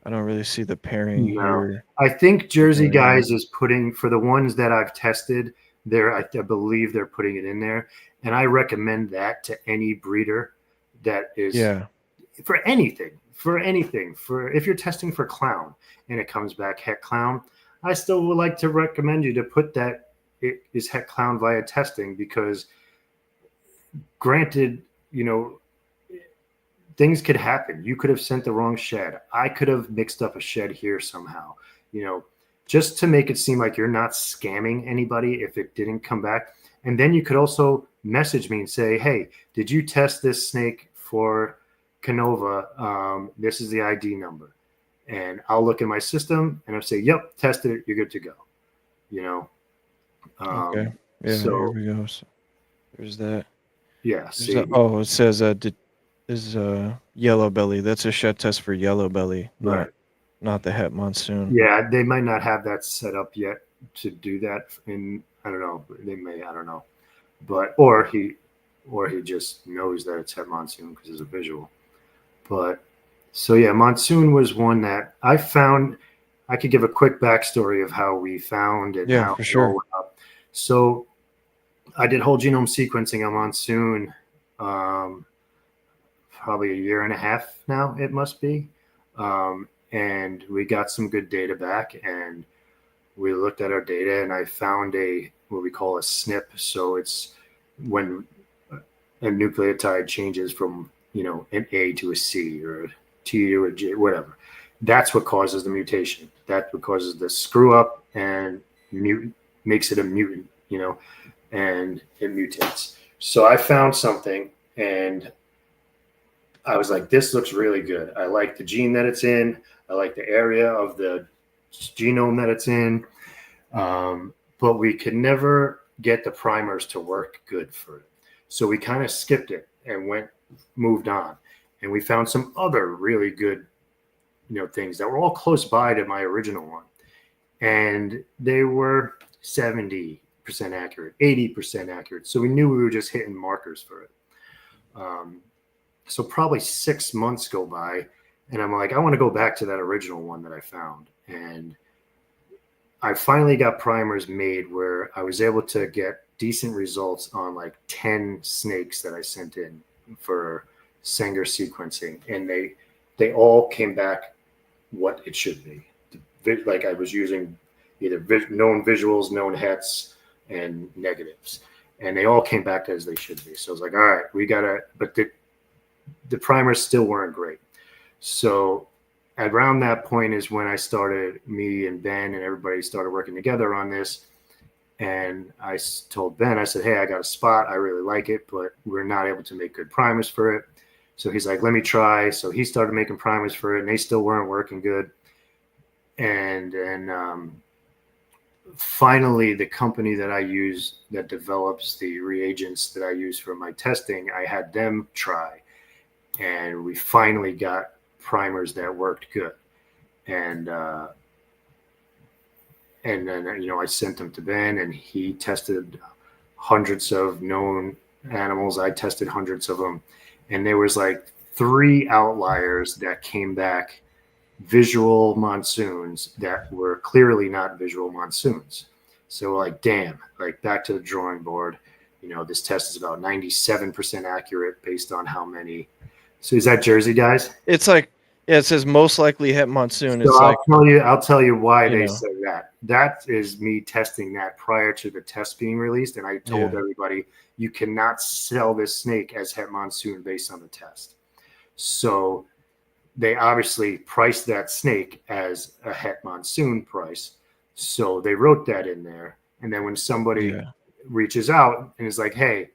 I don't really see the pairing No, here. I think Jersey Going on. Guys is putting for the ones that I've tested. I believe they're putting it in there, and I recommend that to any breeder that is Yeah. for anything. For anything, for if you're testing for clown and it comes back het clown, I still would like to recommend you to put that it is het clown via testing because, granted, things could happen. You could have sent the wrong shed. I could have mixed up a shed here somehow, just to make it seem like you're not scamming anybody if it didn't come back. And then you could also message me and say, hey, did you test this snake for Canova? This is the ID number. And I'll look in my system and I'll say, yep, tested it. You're good to go. You know? Okay. Yeah, here So, we go. So there's that. yeah, There's see, it says this is yellow belly. That's a shed test for yellow belly, right. not the Het Monsoon. Yeah, they might not have that set up yet to do that. And I don't know. They may, I don't know. But, or he just knows that it's Het Monsoon because it's a visual. But So yeah, Monsoon was one that I found. I could give a quick backstory of how we found and Yeah, how for it all sure. went up. So I did whole genome sequencing on Monsoon, um, probably a year and a half now. It must be, and we got some good data back, and we looked at our data, and I found a what we call a SNP. So it's when a nucleotide changes from an A to a C or a T to a J, whatever. That's what causes the mutation. That's what causes the screw up and mutant makes it a mutant, and it mutates. So I found something and I was like, this looks really good. I like the gene that it's in. I like the area of the genome that it's in. But we could never get the primers to work good for it. So we kind of skipped it and moved on. And we found some other really good, things that were all close by to my original one. And they were 70% accurate, 80% accurate. So we knew we were just hitting markers for it. So probably 6 months go by, and I'm like, I want to go back to that original one that I found. And I finally got primers made where I was able to get decent results on like 10 snakes that I sent in for Sanger sequencing. And they all came back what it should be. Like I was using either known visuals, known hets, and negatives. And they all came back as they should be. So I was like, all right, we got to, but the primers still weren't great. So around that point is when I started, me and Ben and everybody started working together on this. And I told Ben, I said, hey, I got a spot. I really like it, but we're not able to make good primers for it. So he's like, let me try. So he started making primers for it, and they still weren't working good. And finally, the company that I use that develops the reagents that I use for my testing, I had them try. And we finally got primers that worked good. And then I sent them to Ben, and he tested hundreds of known animals. I tested hundreds of them, and there was like 3 outliers that came back visual monsoons that were clearly not visual monsoons. So like, damn, like back to the drawing board. This test is about 97% accurate based on how many. So is that Jersey, guys? It's like, yeah, it says most likely hit monsoon. So It's like, I'll tell you why you they know, say that. That is me testing that prior to the test being released, and I told yeah, everybody you cannot sell this snake as het monsoon based on the test. So they obviously priced that snake as a het monsoon price. So they wrote that in there, and then when somebody yeah, reaches out and is like, "Hey,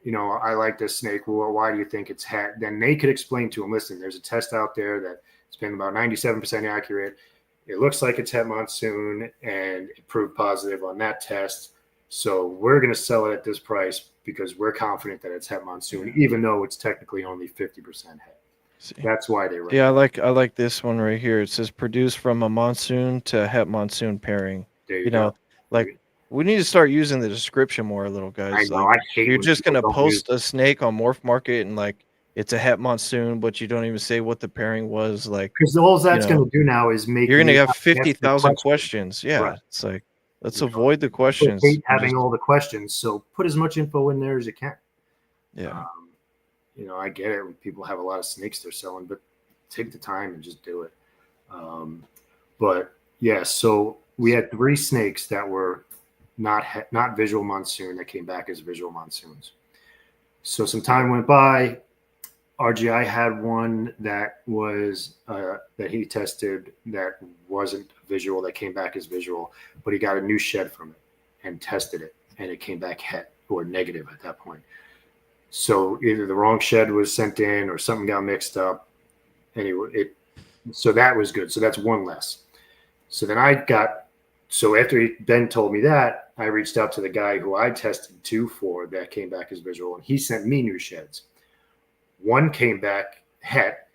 I like this snake. Well, why do you think it's het?" Then they could explain to them, listen, there's a test out there that it's been about 97% accurate. It looks like it's het monsoon, and it proved positive on that test. So we're going to sell it at this price because we're confident that it's het monsoon, even though it's technically only 50% het. see. That's why they write Yeah, that. I like this one right here. It says produced from a monsoon to het monsoon pairing. There you You go. know, like we need to start using the description more, little I guys. know. Like I if hate you're when just people gonna don't use. post a snake on Morph Market and like it's a het monsoon, but you don't even say what the pairing was, like, Because all you that's going know, to do now is make you're gonna me have ask the 50,000 question. questions. Right. Yeah, it's like let's avoid the I questions hate and having just all the questions. So put as much info in there as you can. yeah. Um, I get it when people have a lot of snakes they're selling, but take the time and just do it. But yeah, so we had 3 snakes that were not visual monsoon that came back as visual monsoons. So some time went by. RGI had one that was that he tested that wasn't visual, that came back as visual, but he got a new shed from it and tested it, and it came back het or negative at that point. So either the wrong shed was sent in or something got mixed up. Anyway, so that was good. So that's one less. So then after Ben told me that, I reached out to the guy who I tested 2 for that came back as visual, and he sent me new sheds. One came back het,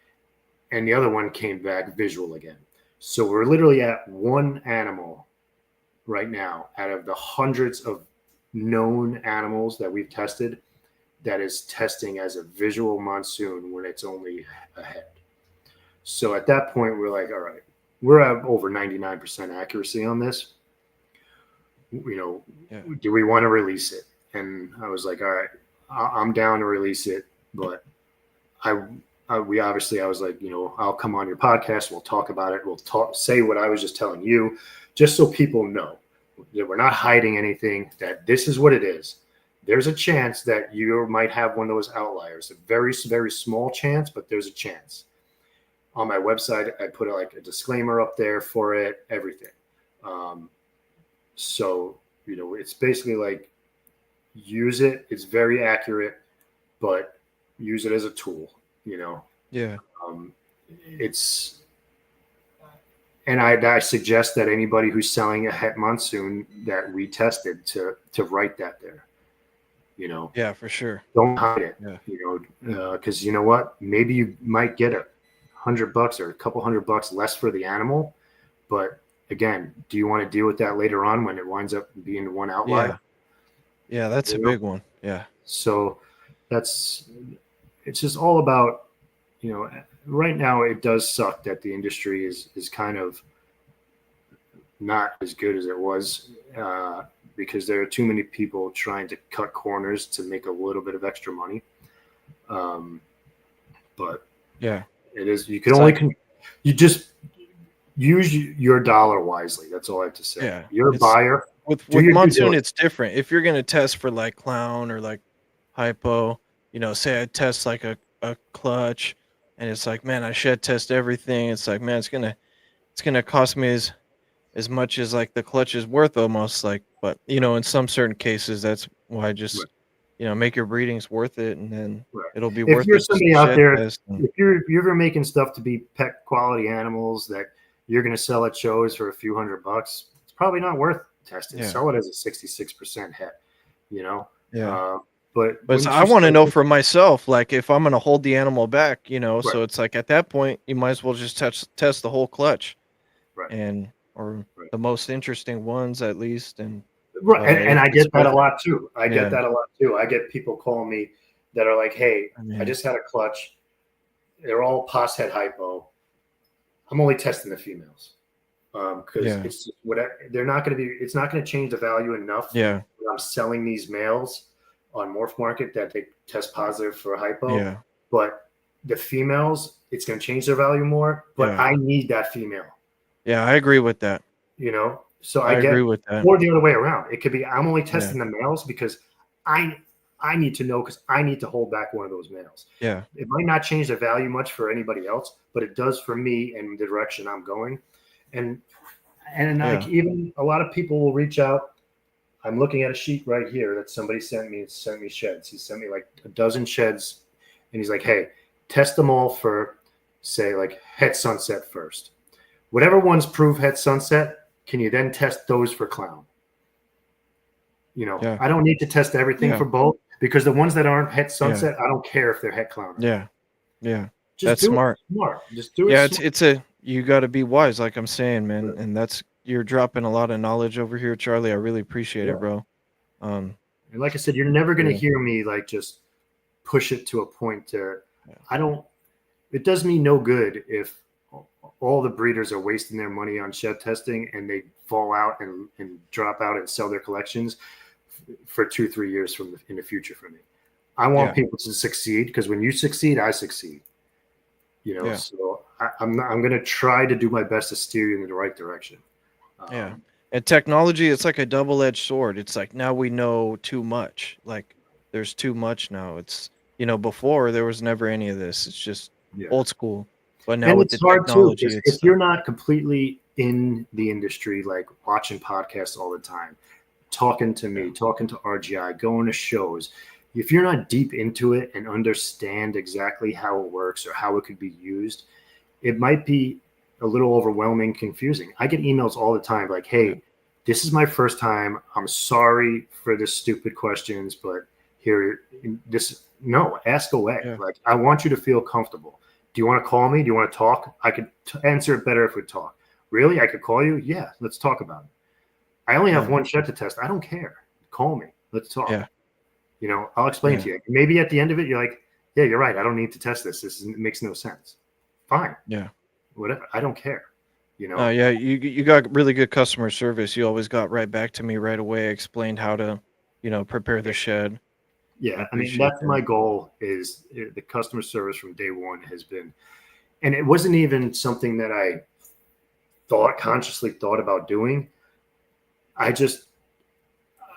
and the other one came back visual again. So we're literally at one animal right now out of the hundreds of known animals that we've tested that is testing as a visual monsoon when it's only a het. So at that point, we're like, all right, we're at over 99% accuracy on this. Yeah. Do we want to release it? And I was like, all right, I'm down to release it, but I was like, I'll come on your podcast. We'll talk about it. We'll say what I was just telling you, just so people know that we're not hiding anything, that this is what it is. There's a chance that you might have one of those outliers, a very, very small chance, but there's a chance. On my website, I put like a disclaimer up there for it, everything. So, it's basically like, use it. It's very accurate, but use it as a tool, Yeah. And I suggest that anybody who's selling a het monsoon that we tested to write that there, Yeah, for sure. don't hide it, Yeah. because you know what, maybe you might get $100 or a couple $100 less for the animal, but again, do you want to deal with that later on when it winds up being one outlier? Yeah, that's a big one. Yeah. So it's just all about, right now it does suck that the industry is kind of not as good as it was, because there are too many people trying to cut corners to make a little bit of extra money. But Yeah. it is, you can only, you just use your dollar wisely. That's all I have to say. Yeah. You're a buyer. With monsoon, it's different. If you're going to test for like clown or like hypo, say I test like a clutch and it's like, man, I shed test everything. It's like, man, it's gonna cost me as much as like the clutch is worth almost, like, but in some certain cases, that's why I just, make your breedings worth it, and then it'll be worth it. If you're somebody out there, if you're ever making stuff to be pet quality animals that you're going to sell at shows for a few $100, it's probably not worth testing. Yeah. Sell it as a 66% het, Yeah. But I want to know for myself, like if I'm going to hold the animal back, so it's like at that point, you might as well just test the whole clutch, or the most interesting ones at least. And and I get that a lot too. I get people calling me that are like, hey, I just had a clutch. They're all pos het hypo. I'm only testing the females. Because it's whatever, they're not going to be, it's not going to change the value enough. Yeah. I'm selling these males on Morph Market that they test positive for hypo. Yeah. But the females, it's going to change their value more. But I need that female. Yeah, I agree with that. So I agree with that. Or the other way around. It could be I'm only testing the males because I need to know, because I need to hold back one of those males. Yeah. It might not change the value much for anybody else, but it does for me and the direction I'm going. And like, even a lot of people will reach out. I'm looking at a sheet right here that somebody sent me sheds. He sent me like a dozen sheds, and he's like, hey, test them all for, say, like het sunset first. Whatever ones prove het sunset, can you then test those for clown? I don't need to test everything for both, because the ones that aren't het sunset, I don't care if they're het clown. Yeah. Just that's smart. Just do it. Yeah, you got to be wise, like I'm saying, man. And you're dropping a lot of knowledge over here, Charlie. I really appreciate it, bro. And like I said, you're never going to hear me like just push it to a point to, it does me no good if all the breeders are wasting their money on shed testing and they fall out and drop out and sell their collections for 2-3 years in the future for me. I want people to succeed, because when you succeed, I succeed. So I'm going to try to do my best to steer you in the right direction. And technology, it's like a double-edged sword. It's like, now we know too much. Like, there's too much now. It's, before there was never any of this. It's just old school. But now with the technology, if you're not completely in the industry, like watching podcasts all the time, talking to me, talking to RGI, going to shows, if you're not deep into it and understand exactly how it works or how it could be used, it might be a little overwhelming, confusing. I get emails all the time like, hey, this is my first time. I'm sorry for the stupid questions, but ask away. Like, I want you to feel comfortable. Do you want to call me? Do you want to talk? I could answer it better if we talk. Really? I could call you? Yeah, let's talk about it. I only have one shed to test. I don't care. Call me. Let's talk. I'll explain to you. Maybe at the end of it, you're like, yeah, you're right. I don't need to test this. It makes no sense. fine, Yeah. whatever. I don't care. Yeah, you got really good customer service. You always got right back to me right away, explained how to, prepare the shed. I Yeah, I mean appreciate that's my that. goal. Is the customer service from day one has been, and it wasn't even something that I consciously thought about doing. I just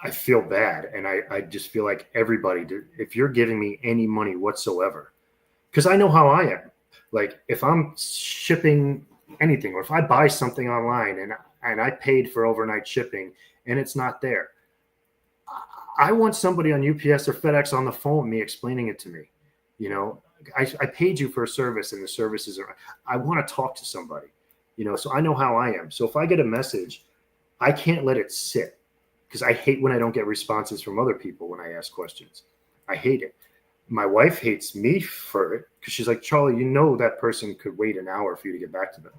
I feel bad, and I just feel like everybody. If you're giving me any money whatsoever, because I know how I am. Like if I'm shipping anything, or if I buy something online and I paid for overnight shipping and it's not there, I want somebody on UPS or FedEx on the phone, me explaining it to me. You know, I paid you for a service and the services are, I want to talk to somebody, so I know how I am. So if I get a message, I can't let it sit because I hate when I don't get responses from other people when I ask questions. I hate it. My wife hates me for it because she's like, Charlie, that person could wait an hour for you to get back to them.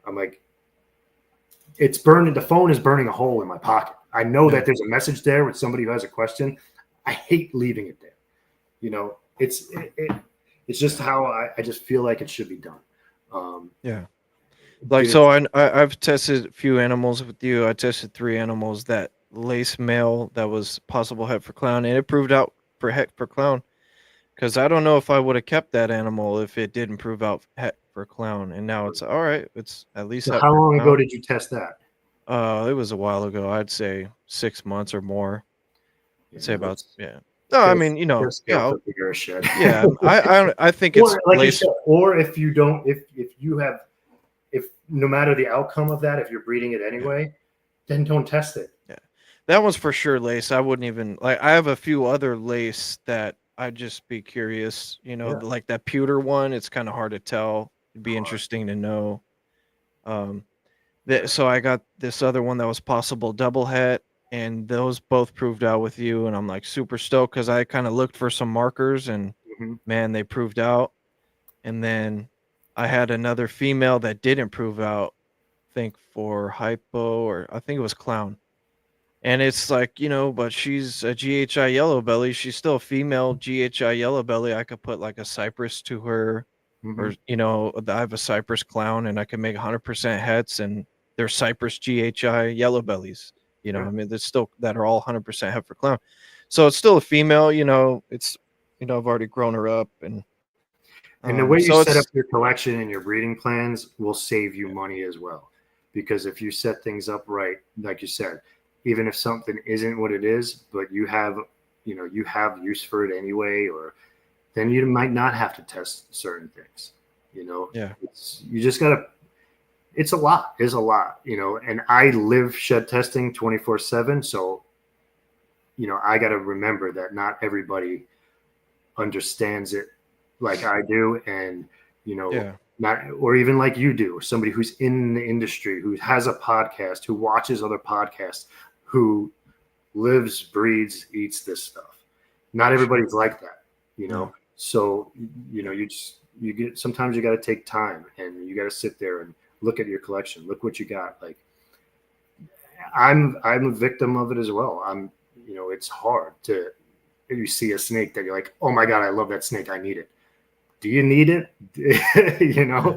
I'm like, it's burning. The phone is burning a hole in my pocket. I know Yeah. that there's a message there with somebody who has a question. I hate leaving it there. It's just how I just feel like it should be done. Um, Yeah. Like, dude, so I've tested a few animals with you. I tested 3 animals. That lace male that was possible het for clown, and it proved out for het for clown. Because I don't know if I would have kept that animal if it didn't prove out het for clown. And now it's all right. It's at least so het how for long ago clown. did you test that? It was a while ago. I'd say 6 months or more. I'd say Yeah, about, let's yeah. No, I just mean, go for the bigger shed. yeah. I think it's Or like you lace. said, or if you don't, if you have, if no matter the outcome of that, if you're breeding it Yeah, anyway, then don't test it. yeah. That one's for sure lace. I wouldn't even like. I have a few other lace that I'd just be curious. Yeah. Like that pewter one. It's kind of hard to tell. It'd be Hard. interesting to know. Um, Yeah. so I got this other one that was possible double het, and those both proved out with you, and I'm like super stoked because I kind of looked for some markers, and Hmm. man, they proved out. And then I had another female that didn't prove out. I think for hypo, or I think it was clown. And it's like, but she's a GHI yellow belly. She's still a female GHI yellow belly. I could put like a cypress to her, Hmm. or, I have a cypress clown and I can make 100% hets, and they're cypress GHI yellow bellies. Yeah. I mean, there's still that are all 100% het for clown. So it's still a female, it's, I've already grown her up. And And the way you so set up it's, your collection and your breeding plans will save you money as well. Because if you set things up right, like you said, even if something isn't what it is, but you have use for it anyway, or then you might not have to test certain things. yeah, You just gotta. It's a lot. It's a lot. And I live shed testing 24/7, so I got to remember that not everybody understands it like I do, and yeah, not, or even like you do, somebody who's in the industry, who has a podcast, who watches other podcasts, who lives, breathes, eats this stuff. Not for sure. everybody's like that, No, so you get, sometimes you got to take time and you got to sit there and look at your collection, look what you got. Like I'm a victim of it as well. It's hard to, if you see a snake that you're like, oh my god, I love that snake, I need it. Do you need it? yeah,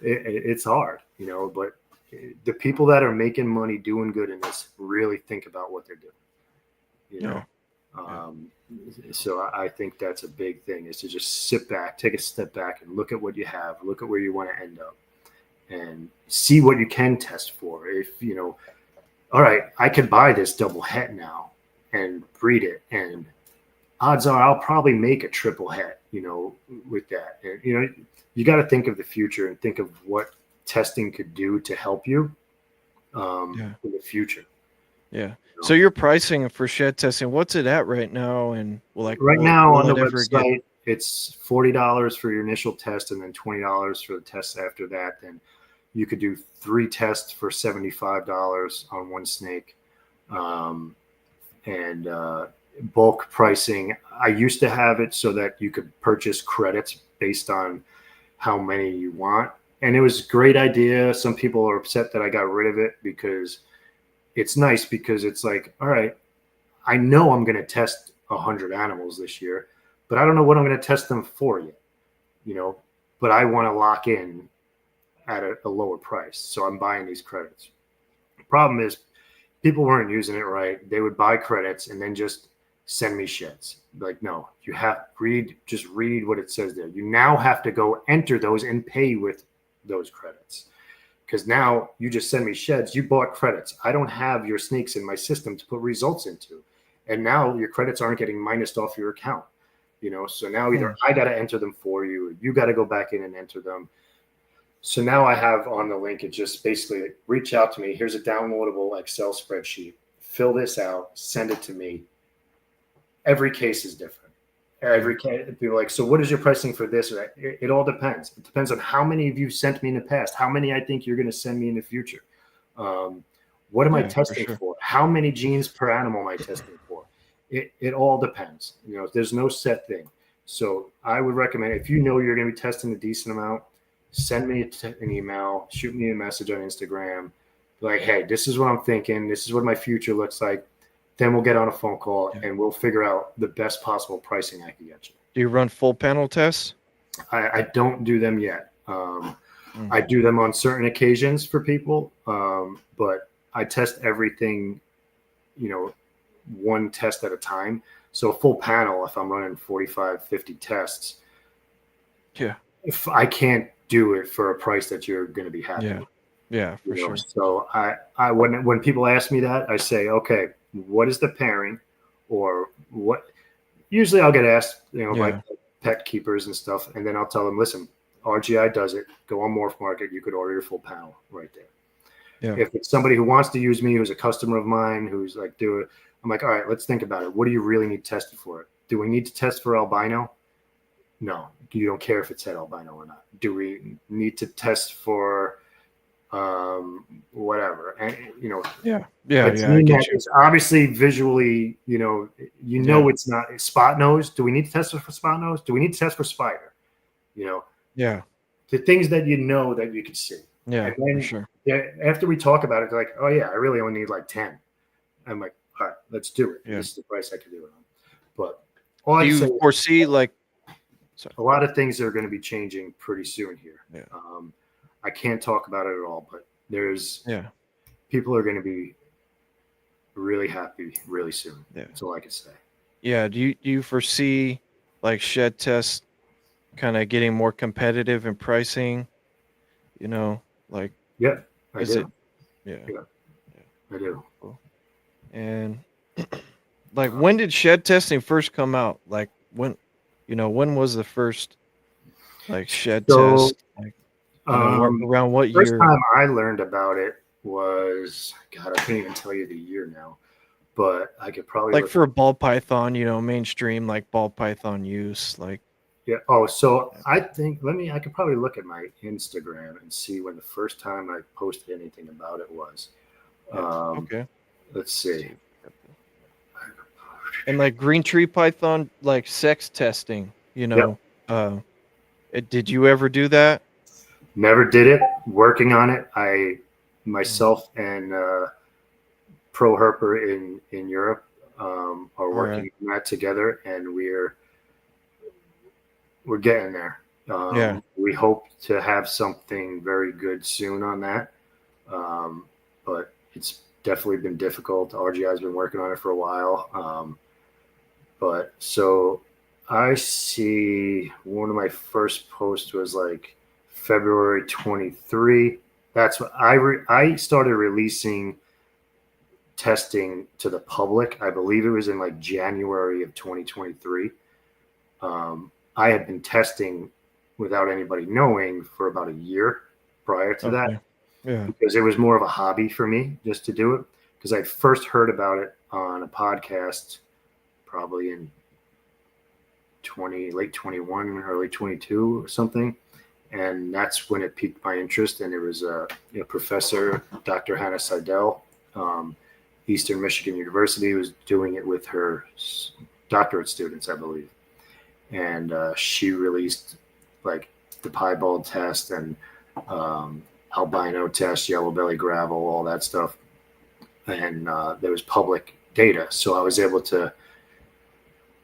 It's hard, but the people that are making money doing good in this really think about what they're doing, you yeah, know. yeah, Um, so I think that's a big thing, is to just sit back, take a step back, and look at what you have, look at where you want to end up, and see what you can test for. If all right, I could buy this double het now and breed it, and odds are I'll probably make a triple het, with that. And you got to think of the future and think of what testing could do to help you yeah. in the future. Yeah. You So know? your pricing for shed testing, what's it at right now? And Right will now on will the it ever get? website, it's $40 for your initial test, and then $20 for the tests after that. Then you could do 3 tests for $75 on one snake. Um, and bulk pricing. I used to have it so that you could purchase credits based on how many you want. And it was a great idea. Some people are upset that I got rid of it, because it's nice, because it's like, all right, I know I'm going to test 100 animals this year, but I don't know what I'm going to test them for yet, you know, but I want to lock in at a lower price. So I'm buying these credits. Problem is, people weren't using it right. They would buy credits and then just send me sheds. Like, no, you have just read what it says there. You now have to go enter those and pay with those credits. Because now you just send me sheds. You bought credits. I don't have your snakes in my system to put results into. And now your credits aren't getting minused off your account. So now either I got to enter them for you, or you got to go back in and enter them. So now I have on the link, it just basically reach out to me. Here's a downloadable Excel spreadsheet. Fill this out, send it to me. Every case is different. Every case, people are like, so what is your pricing for this or that? It all depends. It depends on how many of you sent me in the past, how many I think you're going to send me in the future. What am I testing for? How many genes per animal am I testing for? It all depends. There's no set thing. So I would recommend, if you know you're going to be testing a decent amount, send me an email, shoot me a message on Instagram. Like, hey, this is what I'm thinking. This is what my future looks like. Then we'll get on a phone call and we'll figure out the best possible pricing I can get you. Do you run full panel tests? I don't do them yet. I do them on certain occasions for people, but I test everything, one test at a time. So a full panel, if I'm running 45, 50 tests, if I can't do it for a price that you're going to be happy with. Yeah, for sure. So I when people ask me that, I say, okay, what is the pairing, or what? Usually I'll get asked, by pet keepers and stuff, and then I'll tell them, listen, RGI does it. Go on Morph Market. You could order your full panel right there. Yeah. If it's somebody who wants to use me, who's a customer of mine, who's like, do it, I'm like, all right, let's think about it. What do you really need tested for it? Do we need to test for albino? No. You don't care if it's had albino or not. Do we need to test for whatever? And it's obviously visually, it's not spot nose. Do we need to test for spot nose? Do we need to test for spider? The things that that you can see. And then, for sure. After we talk about it, they're like, oh yeah, I really only need like 10. I'm like, all right, let's do it. This is the price I can do it on. But do you foresee a lot of things are going to be changing pretty soon here. I can't talk about it at all, but people are going to be really happy really soon. That's all I can say. Do you foresee shed tests kind of getting more competitive in pricing? I do. I do. Cool. And when did shed testing first come out? When was the first shed test? Around what year? First time I learned about it was, God, I couldn't even tell you the year now, but I could probably for a ball python, mainstream ball python use, Oh, so I think I could probably look at my Instagram and see when the first time I posted anything about it was. Okay. Let's see. And green tree python, sex testing, did you ever do that? Never did it. Working on it. Myself and Pro Herper in Europe are working on that together, and we're getting there. We hope to have something very good soon on that. But it's definitely been difficult. RGI has been working on it for a while. But so I see one of my first posts was February 23. That's what I started releasing testing to the public. I believe it was in January of 2023. I had been testing without anybody knowing for about a year prior to that. Because it was more of a hobby for me just to do it. Because I first heard about it on a podcast probably in late 21, early 22 or something. And that's when it piqued my interest. And it was a professor, Dr. Hannah Seidel, Eastern Michigan University, was doing it with her doctorate students, I believe. And she released the piebald test and albino test, yellow belly gravel, all that stuff. And there was public data. So I was able to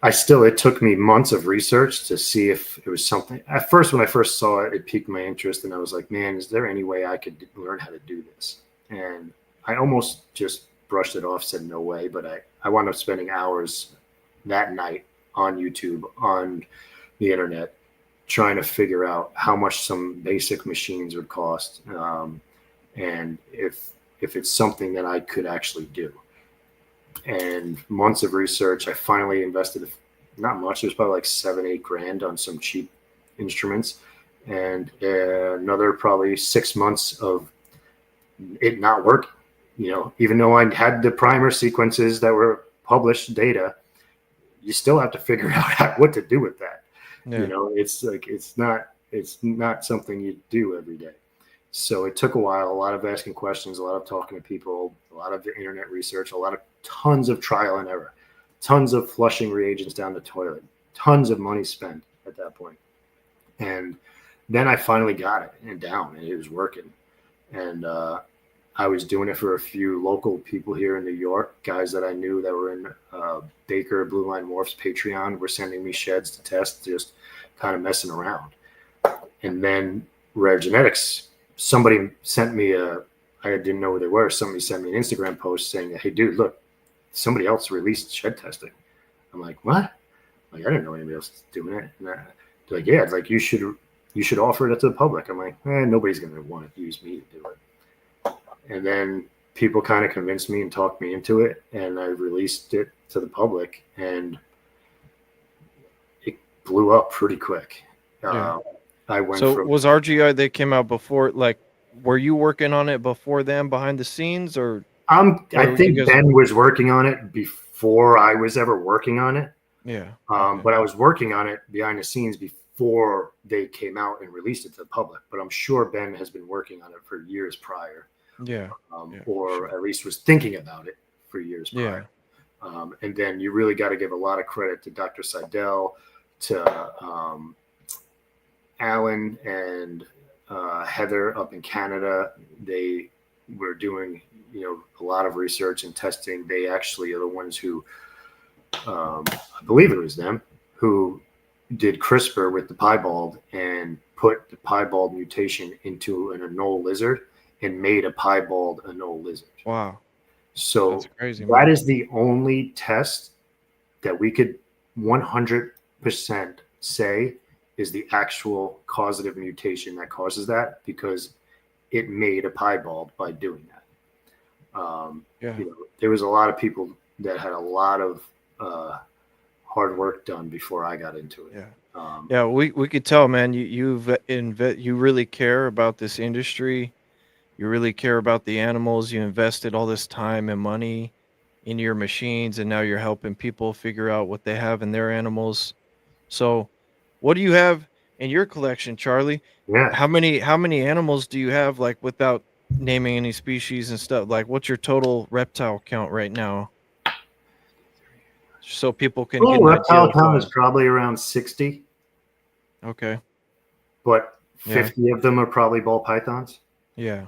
it took me months of research to see if it was something. At first, when I first saw it, it piqued my interest, and I was like, man, is there any way I could learn how to do this? And I almost just brushed it off, said no way, but I wound up spending hours that night on YouTube, on the internet, trying to figure out how much some basic machines would cost, and if it's something that I could actually do. And months of research, I finally invested not much. It was probably like $7-8 grand on some cheap instruments, and another probably 6 months of it not working. Even though I had the primer sequences that were published data, you still have to figure out what to do with that. Yeah. It's like it's not something you do every day. So it took a while, a lot of asking questions, a lot of talking to people, a lot of internet research, tons of trial and error, tons of flushing reagents down the toilet, tons of money spent at that point. And then I finally got it and down, and it was working. And I was doing it for a few local people here in New York, guys that I knew that were in Baker, Blue Line Morphs, Patreon, were sending me sheds to test, just kind of messing around. And then Rare Genetics, somebody sent me I didn't know who they were. Somebody sent me an Instagram post saying, hey, dude, look, somebody else released shed testing. I'm like, what? Like, I didn't know anybody else was doing it. And they're like, yeah, it's like you should offer it to the public. I'm like, nobody's going to want to use me to do it. And then people kind of convinced me and talked me into it, and I released it to the public, and it blew up pretty quick. Yeah. I went was RGI, they came out before, like, were you working on it before them behind the scenes, or? I think Ben was working on it before I was ever working on it. Yeah. Okay. But I was working on it behind the scenes before they came out and released it to the public. But I'm sure Ben has been working on it for years prior. Yeah. Or at least was thinking about it for years prior. Yeah. And then you really got to give a lot of credit to Dr. Seidel, to Alan and Heather up in Canada. They were doing, a lot of research and testing. They actually are the ones who, I believe it was them, who did CRISPR with the piebald and put the piebald mutation into an anole lizard and made a piebald anole lizard. Wow. So that's crazy, man. That is the only test that we could 100% say is the actual causative mutation that causes that, because it made a piebald by doing that. There was a lot of people that had a lot of hard work done before I got into it. Yeah. We could tell, man, you really care about this industry. You really care about the animals. You invested all this time and money in your machines, and now you're helping people figure out what they have in their animals. So what do you have in your collection, Charlie? Yeah. How many animals do you have, like, without naming any species and stuff? Like, what's your total reptile count right now? So people can get an reptile count is probably around 60. Okay. But 50 of them are probably ball pythons. Yeah.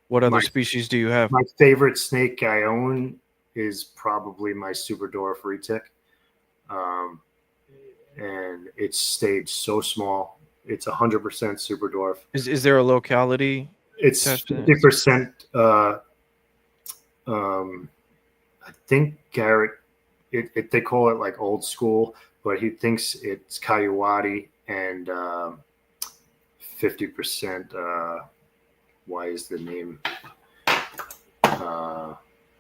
What other species do you have? My favorite snake I own is probably my super dwarf retic. And it's stayed so small. It's 100% super dwarf. Is there a locality? It's 50%. I think Garrett, they call it like old school, but he thinks it's Coyote, and 50%. Why is the name?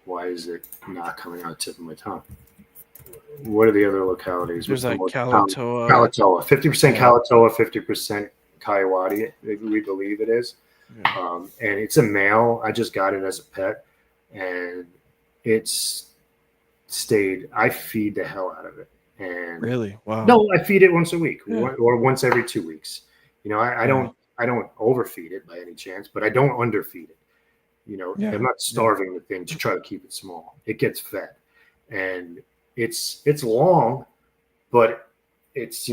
Why is it not coming on the tip of my tongue? What are the other localities? There's like Kalatoa. 50% Kalatoa, 50% Coyote, we believe it is. Yeah. And it's a male. I just got it as a pet, and it's stayed. I feed the hell out of it. And really? Wow. No, I feed it once a week, or once every 2 weeks. I don't overfeed it by any chance, but I don't underfeed it. I'm not starving the thing to try to keep it small. It gets fed, and it's long, but it's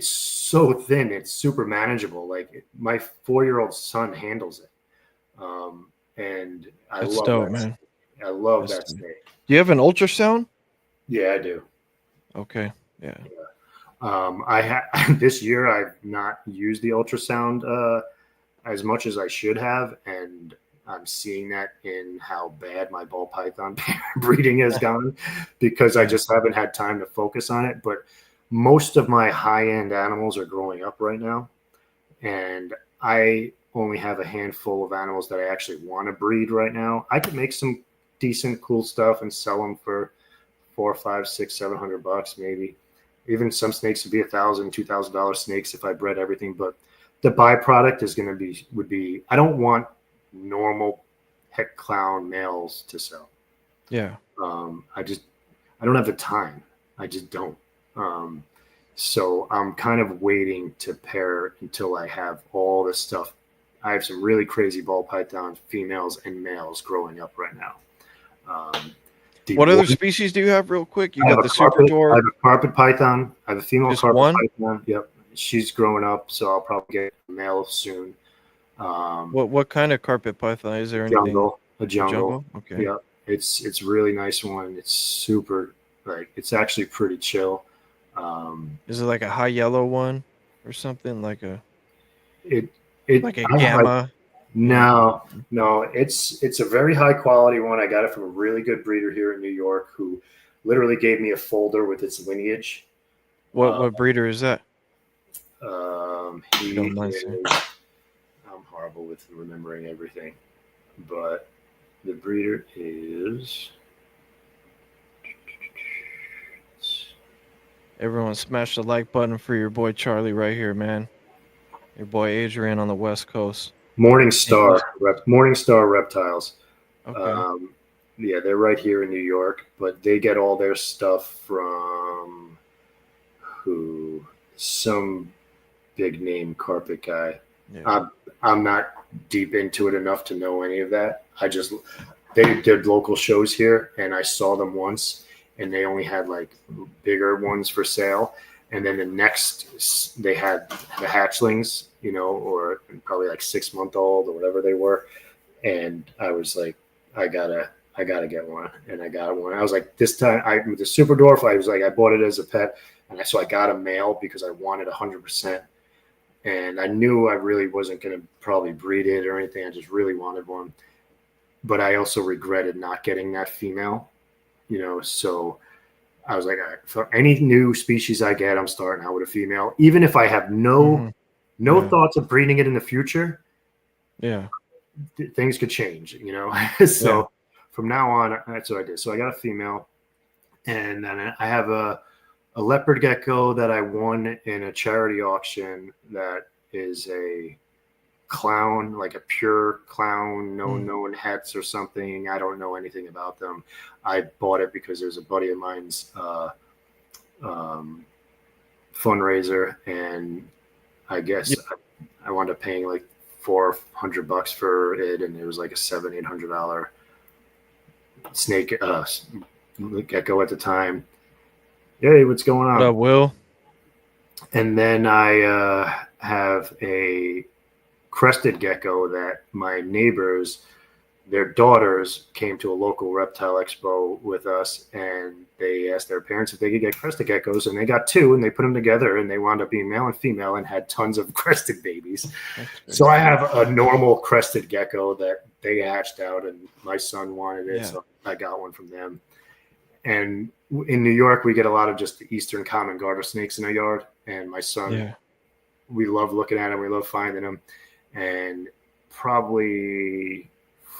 so thin. It's super manageable. Like my 4-year-old son handles it, and I love that. Man. I love that snake. Do you have an ultrasound? Yeah, I do. Okay. Yeah. This year I've not used the ultrasound as much as I should have, and I'm seeing that in how bad my ball python breeding has gone because I Yeah. just haven't had time to focus on it. But most of my high end animals are growing up right now, and I only have a handful of animals that I actually want to breed right now. I could make some decent, cool stuff and sell them for 4, 5, 6, 700 bucks, maybe. Even some snakes would be $1,000, $2,000 snakes if I bred everything. But the byproduct is going to would be, I don't want normal heck clown males to sell. Yeah. I don't have the time. I just don't. Um, so I'm kind of waiting to pair until I have all this stuff. I have some really crazy ball python females and males growing up right now. The What other one, species do you have, real quick? You I have got a the super carpet. I dwarf. have a carpet python. I have a female Just carpet one. python. Yep, she's growing up, so I'll probably get a male soon. Um, What kind of carpet python? Is there anything? a A jungle. jungle. Okay. Yeah, it's really nice one. It's super it's actually pretty chill. Is it like a high yellow one or something like a It it like a I have gamma? Yeah. no, it's a very high quality one. I got it from a really good breeder here in New York who literally gave me a folder with its lineage. What breeder is that? If you He don't mind, sir. is, I'm horrible with remembering everything, but the breeder is Everyone smash the like button for your boy Charlie right here, man. Your boy Adrian on the West Coast. Thank you. Morningstar Reptiles. Okay. Um, yeah, they're right here in New York, but they get all their stuff from some big name carpet guy. Yeah. I'm not deep into it enough to know any of that. They did local shows here, and I saw them once, and they only had like bigger ones for sale. And then the next, they had the hatchlings, or probably like 6 month old or whatever they were. And I was like, I gotta get one, and I got one. I was like, this time, with the super dwarf, I was like, I bought it as a pet, and so I got a male because I wanted 100%. And I knew I really wasn't going to probably breed it or anything. I just really wanted one. But I also regretted not getting that female, so I was like, all right, for any new species I get, I'm starting out with a female. Even if I have no Yeah. thoughts of breeding it in the future, Yeah. things could change, So from now on, that's what I did. So I got a female, and then I have a leopard gecko that I won in a charity auction that is a clown, like a pure clown, no known hets or something. I don't know anything about them. I bought it because there's a buddy of mine's fundraiser, and I guess I wound up paying like $400 for it, and it was like a $700-800 snake gecko at the time. Hey, what's going on? What up, Will? And then I have a crested gecko that my neighbors, their daughters, came to a local reptile expo with us, and they asked their parents if they could get crested geckos, and they got two, and they put them together, and they wound up being male and female and had tons of crested babies. So I have a normal crested gecko that they hatched out, and my son wanted it, so I got one from them. And in New York, we get a lot of just the eastern common garter snakes in our yard, and my son, we love looking at them, we love finding them. And probably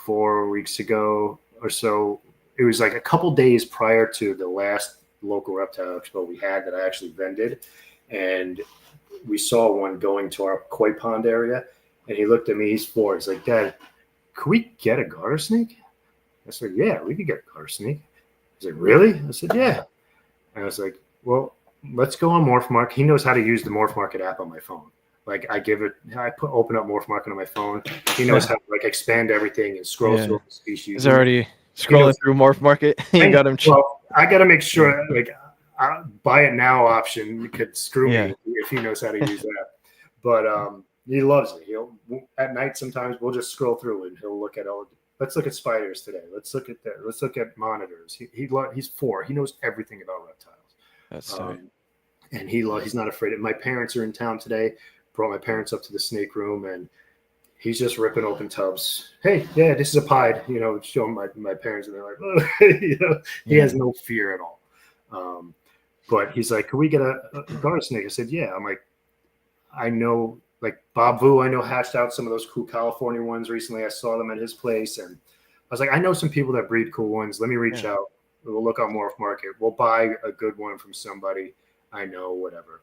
4 weeks ago or so, it was like a couple days prior to the last local reptile expo we had that I actually vended, and we saw one going to our koi pond area, and he looked at me, he's 4, he's like, Dad, could we get a garter snake? I said, yeah, we could get a garter snake. He's like, really? I said, yeah. And I was like, well, let's go on MorphMark. He knows how to use the MorphMarket app on my phone. Like I open up MorphMarket on my phone. He knows how to like expand everything and scroll through the species. He's already scrolling through MorphMarket. You got him. Well, I got to make sure like buy it now option could screw me if he knows how to use that. But he loves it. He'll at night sometimes we'll just scroll through and he'll look at let's look at spiders today. Let's look at that. Let's look at monitors. He's 4. He knows everything about reptiles. That's tight. And he's not afraid of. My parents are in town today. Brought my parents up to the snake room, and he's just ripping open tubs. Hey, yeah, this is a pied. Showing my parents, and they're like, oh, he has no fear at all. But he's like, can we get a garter snake? I said, yeah. I'm like, I know, like Bob Vu, I know hatched out some of those cool California ones recently. I saw them at his place, and I was like, I know some people that breed cool ones. Let me reach out. We'll look on Morph Market. We'll buy a good one from somebody I know, whatever.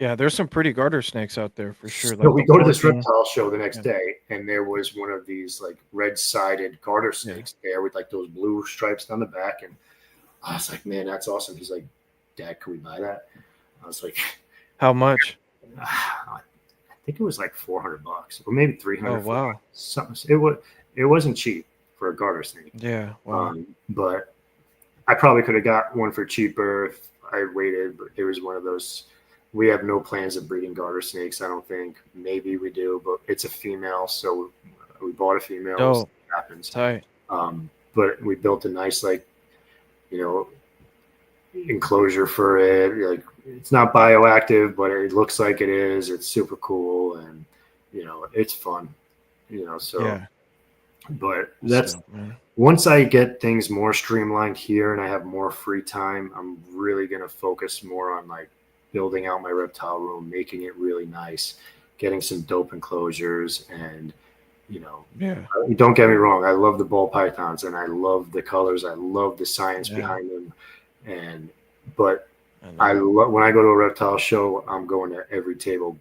And there's some pretty garter snakes out there for sure. So we go to this reptile show the next day, and there was one of these like red-sided garter snakes there with like those blue stripes down the back, and I was like, man, that's awesome. He's like, Dad, can we buy that? I was like, how much? I think it was like $400 or maybe $300. Oh wow! Something. It wasn't cheap for a garter snake. Yeah. Wow. But I probably could have got one for cheaper if I waited. But it was one of those. We have no plans of breeding garter snakes. I don't think. Maybe we do, but it's a female, so we bought a female. Oh, it happens. Tight. But we built a nice enclosure for it. Like, it's not bioactive, but it looks like it is. It's super cool, and it's fun. So. Yeah. But that's once I get things more streamlined here and I have more free time, I'm really gonna focus more on like building out my reptile room, making it really nice, getting some dope enclosures, and don't get me wrong, I love the ball pythons and I love the colors, I love the science behind them, but I love when I go to a reptile show, I'm going to every table.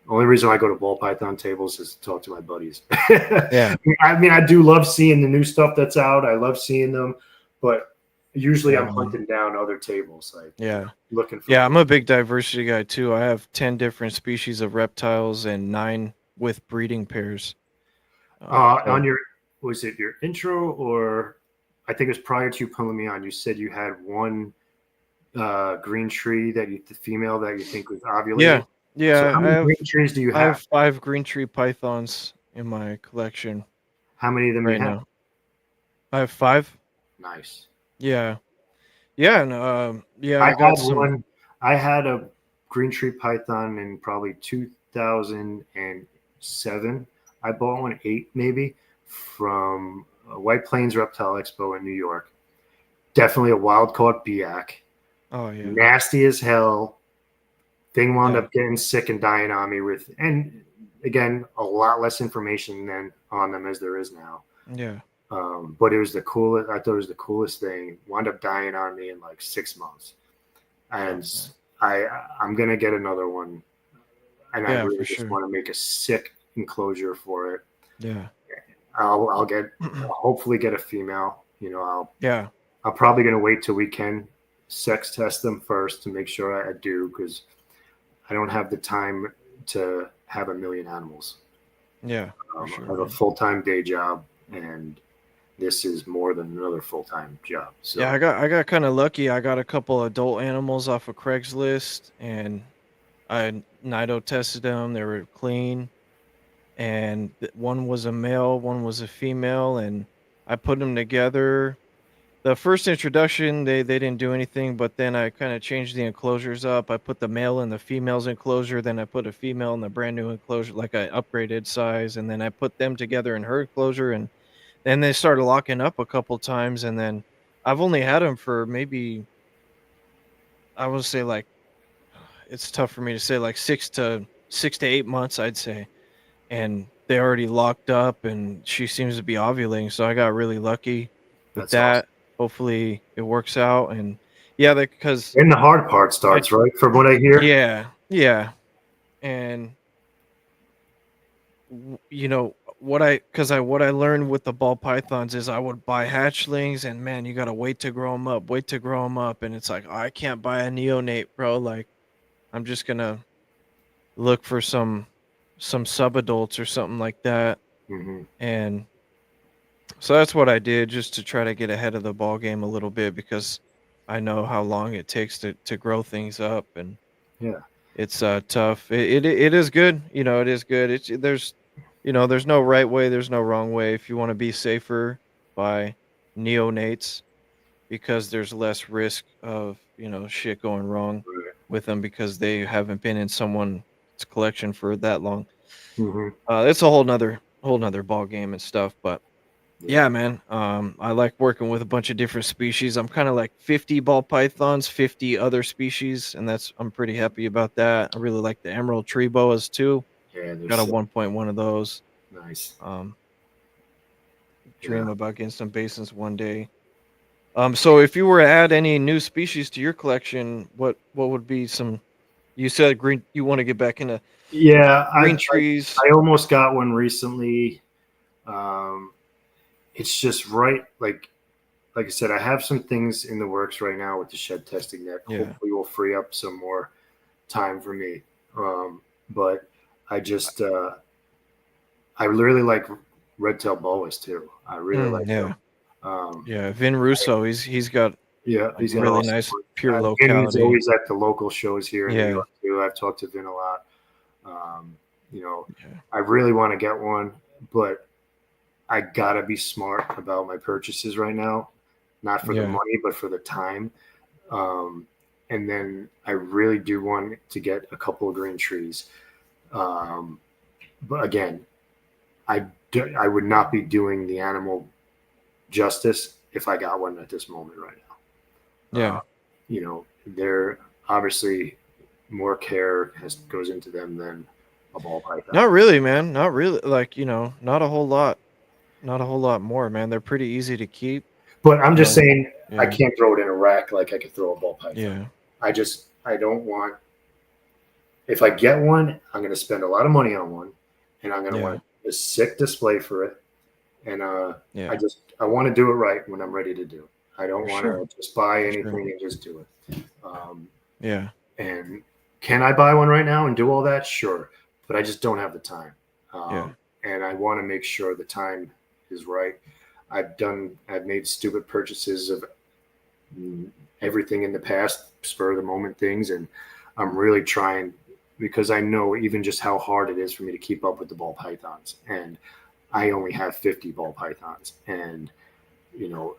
Only reason I go to ball python tables is to talk to my buddies. Yeah. I mean, I do love seeing the new stuff that's out. I love seeing them, but usually I'm hunting down other tables. Like looking for. Yeah, I'm a big diversity guy too. I have 10 different species of reptiles and 9 with breeding pairs. On was it your intro, or I think it was prior to you pulling me on, you said you had one green tree the female that you think was ovulating. Yeah, so how many green trees do you have? I have 5 green tree pythons in my collection. How many of them right you have? now? I have 5. Nice. Yeah, and I had a green tree python in probably 2007. I bought one 8 maybe from White Plains Reptile Expo in New York. Definitely a wild caught biac. Oh yeah. Nasty as hell. Thing wound up getting sick and dying on me and again, a lot less information on them as there is now. Yeah. But it was the coolest. I thought it was the coolest thing. Wound up dying on me in like 6 months, and I'm gonna get another one, and I really just want to make a sick enclosure for it. Yeah. I'll hopefully get a female. I'm probably gonna wait till we can sex test them first to make sure I do, because I don't have the time to have a million animals. Yeah, I have a full-time day job, and this is more than another full-time job. So yeah, I got kind of lucky. I got a couple adult animals off of Craigslist, and I nido tested them. They were clean, and one was a male, one was a female, and I put them together. The first introduction, they didn't do anything, but then I kind of changed the enclosures up. I put the male in the female's enclosure, then I put a female in the brand new enclosure, like I upgraded size, and then I put them together in her enclosure, and then they started locking up a couple times, and then I've only had them for maybe, I would say like, it's tough for me to say, like 6 to 8 months, I'd say, and they already locked up, and she seems to be ovulating, so I got really lucky with that. Awesome. Hopefully it works out, and because and the hard part starts, right? From what I hear. Yeah, and what I learned with the ball pythons is I would buy hatchlings, and man, you gotta wait to grow them up, and it's like, I can't buy a neonate, bro. Like, I'm just gonna look for some subadults or something like that, and so that's what I did, just to try to get ahead of the ball game a little bit, because I know how long it takes to grow things up, and it's tough. It is good, it is good. There's no right way, there's no wrong way. If you want to be safer, buy neonates, because there's less risk of shit going wrong Right. with them because they haven't been in someone's collection for that long. Mm-hmm. It's a whole nother ball game and stuff, but Yeah. yeah, man. I like working with a bunch of different species. I'm kind of like 50 ball pythons, 50 other species, and I'm pretty happy about that. I really like the emerald tree boas too. Yeah. They're Got a so 1.1 of those. nice. Um, Yeah. Dream about getting some basins one day. So if you were to add any new species to your collection, what would be some? You said green. You want to get back into Yeah. green trees. I almost got one recently. Um, it's just right. Like I said, I have some things in the works right now with the shed testing that Yeah, hopefully will free up some more time for me. But I just I really like red tail boas too. I really like them. yeah, Um, yeah. Vin Russo. He's got yeah, like he's got really awesome nice ones. pure Vin's locality. always at the local shows here in New Yeah, York too. I've talked to Vin a lot. Um, you know, yeah, I really want to get one, but I gotta be smart about my purchases right now. Not for the yeah, money, but for the time. Um, and then I really do want to get a couple of green trees. But again, I would not be doing the animal justice if I got one at this moment right now. yeah. They're obviously more care goes into them than a ball python. Not really, man. Not really. Like not a whole lot. Not a whole lot more, man. They're pretty easy to keep. But I'm You just know. saying I Yeah, can't throw it in a rack like I could throw a ball python. yeah, I don't want. If I get one, I'm going to spend a lot of money on one, and I'm going to yeah, want a sick display for it. And yeah. I want to do it right when I'm ready to do it. I don't For want sure. to just buy For sure. anything and just do it. Um, Yeah, and can I buy one right now and do all that? Sure, but I just don't have the time. yeah, And I want to make sure the time is right. I've made stupid purchases of everything in the past, spur of the moment things, and I'm really trying because I know even just how hard it is for me to keep up with the ball pythons, and I only have 50 ball pythons, and you know,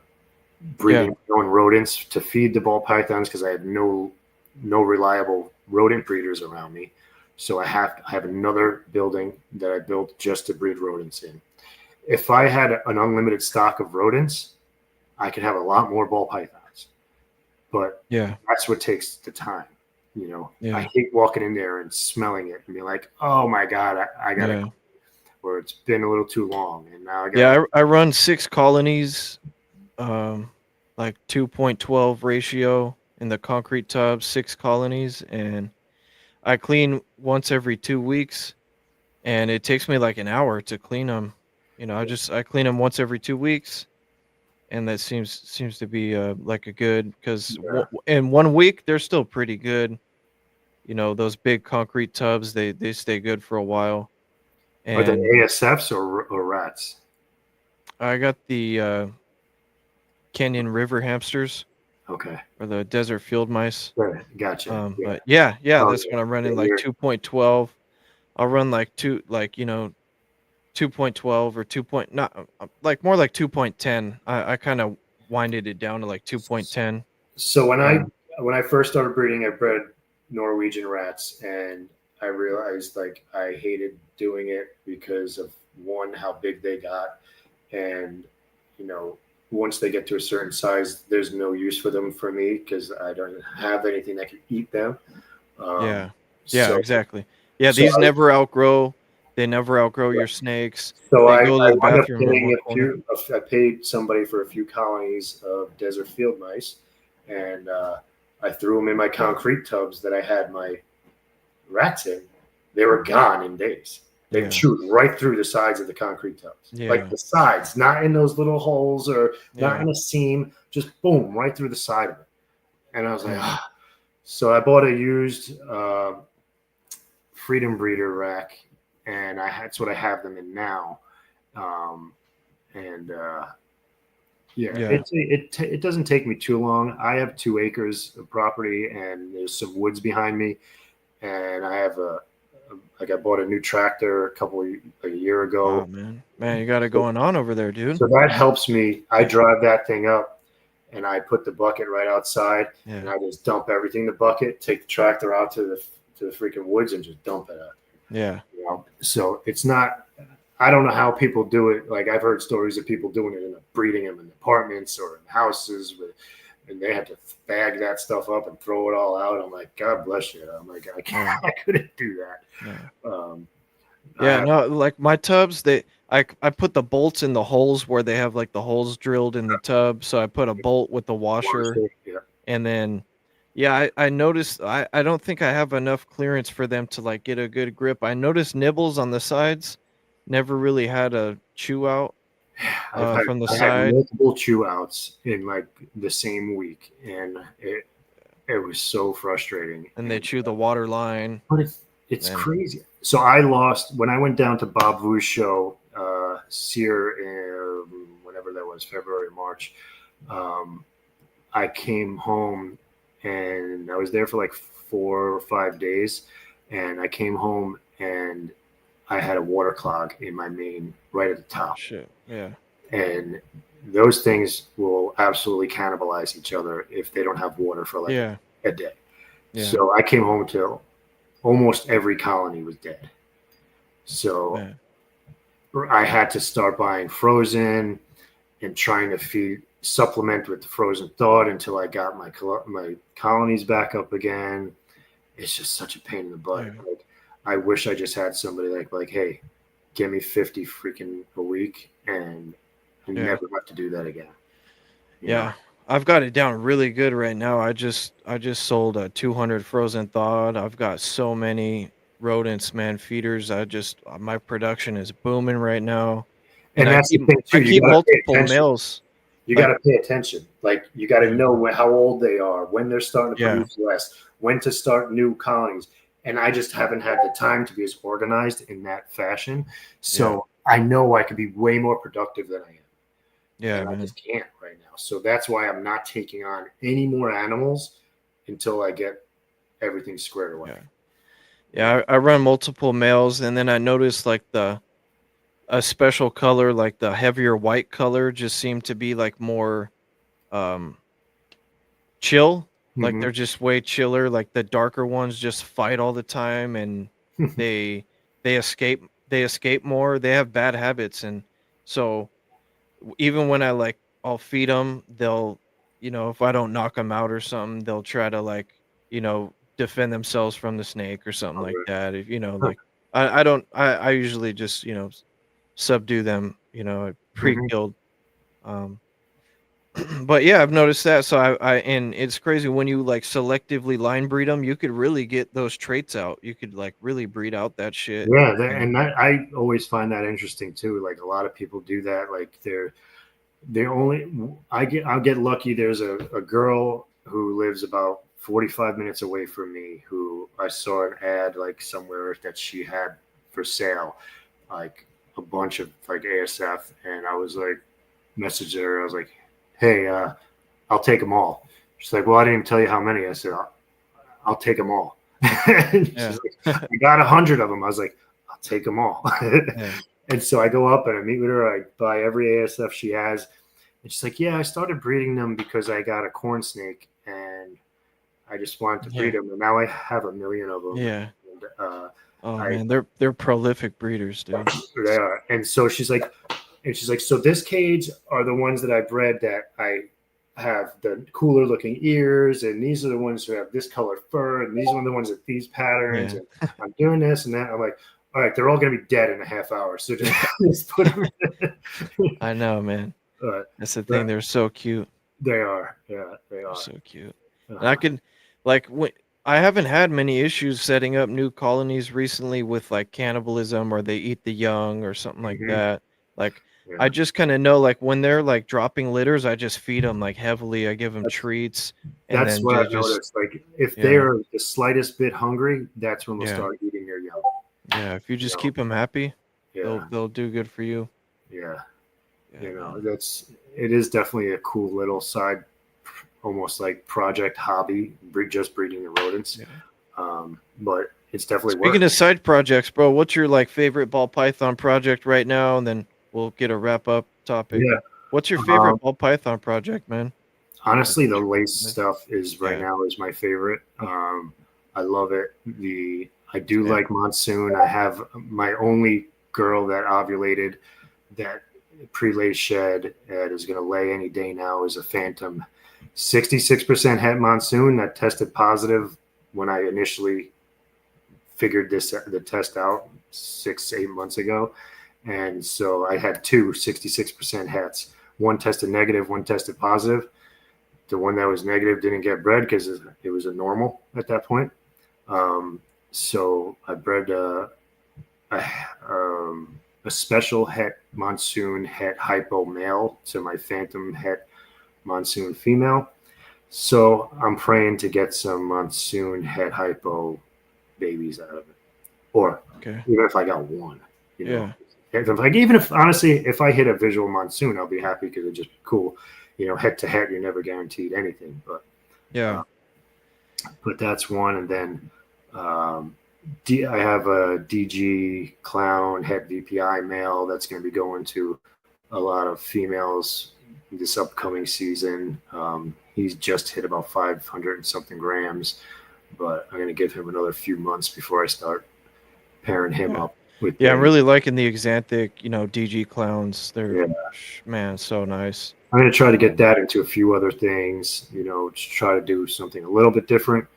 yeah, breeding my own rodents to feed the ball pythons because I have no reliable rodent breeders around me. So I have another building that I built just to breed rodents in. If I had an unlimited stock of rodents, I could have a lot more ball pythons. But yeah, that's what takes the time. I yeah, hate walking in there and smelling it and be like, oh my God, I got to, yeah. or it's been a little too long. And now I got to, Yeah, I run 6 colonies, um, like 2.12 ratio in the concrete tub, 6 colonies, and I clean once every 2 weeks, and it takes me like an hour to clean them. I clean them once every 2 weeks, and that seems to be like a good because yeah. in 1 week they're still pretty good. Those big concrete tubs, they stay good for a while. Are they And ASFs or rats? I got the Canyon River hamsters Okay. or the desert field mice. Good. Gotcha. Yeah. But yeah, Oh, that's yeah. what I'm running Yeah, like 2.12. I'll run like 2.12 or 2 point not like more like 2.10. I kind of winded it down to like 2.10. So Um when I first started breeding, I bred Norwegian rats, and I realized like I hated doing it because of one how big they got, and you know once they get to a certain size, there's no use for them for me because I don't have anything that can eat them. Um, yeah. Yeah, so exactly. Yeah, so these I never outgrow. They never outgrow your snakes. so They I, go to I the wound up bathroom in getting one corner. I paid somebody for a few colonies of desert field mice, and I threw them in my concrete tubs that I had my rats in. They were gone in days. They Yeah. chewed right through the sides of the concrete tubs, like Yeah. the sides, not in those little holes or not Yeah. in a seam, just boom, right through the side of it. And I was like, Yeah. ah. So I bought a used Freedom Breeder rack, and that's what I have them in now. Um, and yeah, Yeah. it doesn't take me too long. I have 2 acres of property, and there's some woods behind me, and I have I bought a new tractor a year Wow, ago, man. Man, you got it so, going on over there, dude. so that helps me. I drive that thing up, and I put the bucket right outside, and Yeah. I just dump everything in the bucket, take the tractor out to the freaking woods, and just dump it out. Yeah. You know, so it's not. I don't know how people do it. Like I've heard stories of people doing it in breeding them in apartments or in houses, and they have to bag that stuff up and throw it all out. I'm like, God bless you. I'm like, I can't, Yeah. I couldn't do that. Yeah. Um, Yeah, I, no, like my tubs, I put the bolts in the holes where they have like the holes drilled in the tub. So I put a bolt with the washer, yeah. and then yeah, I noticed I don't think I have enough clearance for them to like get a good grip. I noticed nibbles on the sides, never really had a chew out from the I had side, multiple chew outs in like the same week, and it was so frustrating. and they And chew the water line. but it's And crazy. So I lost when I went down to Bob Vu's show, Sear, whenever that was, February, March. Um, I came home and I was there for like 4 or 5 days, and I came home and I had a water clog in my main right at the top, shit, yeah, and those things will absolutely cannibalize each other if they don't have water for like yeah, a day. yeah, So I came home to almost every colony was dead. So yeah, I had to start buying frozen and trying to supplement with the frozen thawed until I got my colonies back up again. It's just such a pain in the butt. yeah. Like, I wish I just had somebody like, hey, give me 50 freaking a week, and I Yeah. never have to do that again. You know? Yeah, I've got it down really good right now. I just sold a 200 frozen thawed. I've got so many rodents, man, feeders. My production is booming right now, and And I that's the keep thing I too. You keep got to pay multiple attention. males. You Like, got to pay attention. Like you got to yeah, know how old they are, when they're starting to yeah, produce less, when to start new colonies. And I just haven't had the time to be as organized in that fashion. yeah, So I know I could be way more productive than I am, yeah, and I man. just can't right now. So that's why I'm not taking on any more animals until I get everything squared away. Yeah, You know? yeah. I run multiple males, and then I noticed like a special color, like the heavier white color, just seemed to be like more um chill. Like Mm-hmm. they're just way chiller. Like the darker ones just fight all the time, and they they escape more. They have bad habits, and so even when I'll feed them, they'll if I don't knock them out or something, they'll try to defend themselves from the snake or something like that. If like I don't I usually just subdue them. Mm-hmm. Pre-killed. Um, but yeah, I've noticed that. So and it's crazy when you like selectively line breed them, you could really get those traits out. You could like really breed out that shit. Yeah, And and I always find that interesting too. Like a lot of people do that. Like they only I'll get lucky. There's a girl who lives about 45 minutes away from me who I saw an ad like somewhere that she had for sale, like a bunch of like ASF, and I was like, messaged her. I was like, hey, I'll take them all. She's like, well, I didn't even tell you how many. I said, I'll take them all. She's yeah, like, I got 100 of them. I was like, I'll take them all. yeah, And so I go up and I meet with her. I buy every ASF she has. And she's like, yeah, I started breeding them because I got a corn snake and I just wanted to breed yeah, them. And now I have 1 million of them. yeah. And, Oh I, man, they're prolific breeders, dude. they are. And so she's like, so this cage are the ones that I bred that I have the cooler looking ears. And these are the ones who have this color fur. And these are the ones with these patterns. Yeah, And I'm doing this and that. I'm like, all right, they're all going to be dead in a half hour. So just put them. I know, man. uh, That's the thing. They're so cute. they are. Yeah, they They're are. so cute. And I Uh-huh. could when I haven't had many issues setting up new colonies recently with like cannibalism or they eat the young or something like Mm-hmm. that. Like I Yeah. just kind of know like when they're like dropping litters, I just feed them like heavily. I give them That's treats, and that's then what they I've just noticed. Like if they yeah, are the slightest bit hungry, that's when they'll yeah, start eating their young. yeah. If you You just know. keep them happy, they'll Yeah. they'll do good for you. Yeah. Yeah, man. It is definitely a cool little side, almost like project hobby, just breeding the rodents. Yeah. But it's definitely work. Speaking of side projects, bro, what's your like favorite ball python project right now? And then we'll get a wrap up topic. Yeah. What's your Um, favorite ball python project, man? Honestly, the lace stuff is right Yeah. now is my favorite. I love it. I do Yeah. like monsoon. I have my only girl that ovulated that pre-lace shed that is going to lay any day now is a phantom 66% het monsoon that tested positive when I initially figured the test out 6 8 months ago. And so I had two 66% hets. One tested negative, one tested positive. The one that was negative didn't get bred because it was a normal at that point. So I bred a, a special het monsoon het hypo male to my phantom het monsoon female. So I'm praying to get some monsoon het hypo babies out of it, or Okay. even if I got one, you know. Yeah. Even if honestly, if I hit a visual monsoon, I'll be happy because it'd just be cool. You know, head to head, you're never guaranteed anything, Yeah. but that's one. And then I have a DG clown het VPI male that's going to be going to a lot of females this upcoming season. He's just hit about 500 and something grams, but I'm going to give him another few months before I start pairing him up with. Yeah, I'm really liking the Xanthic, DG clowns. They're, Yeah. man, so nice. I'm going to try to get that into a few other things, just try to do something a little bit different.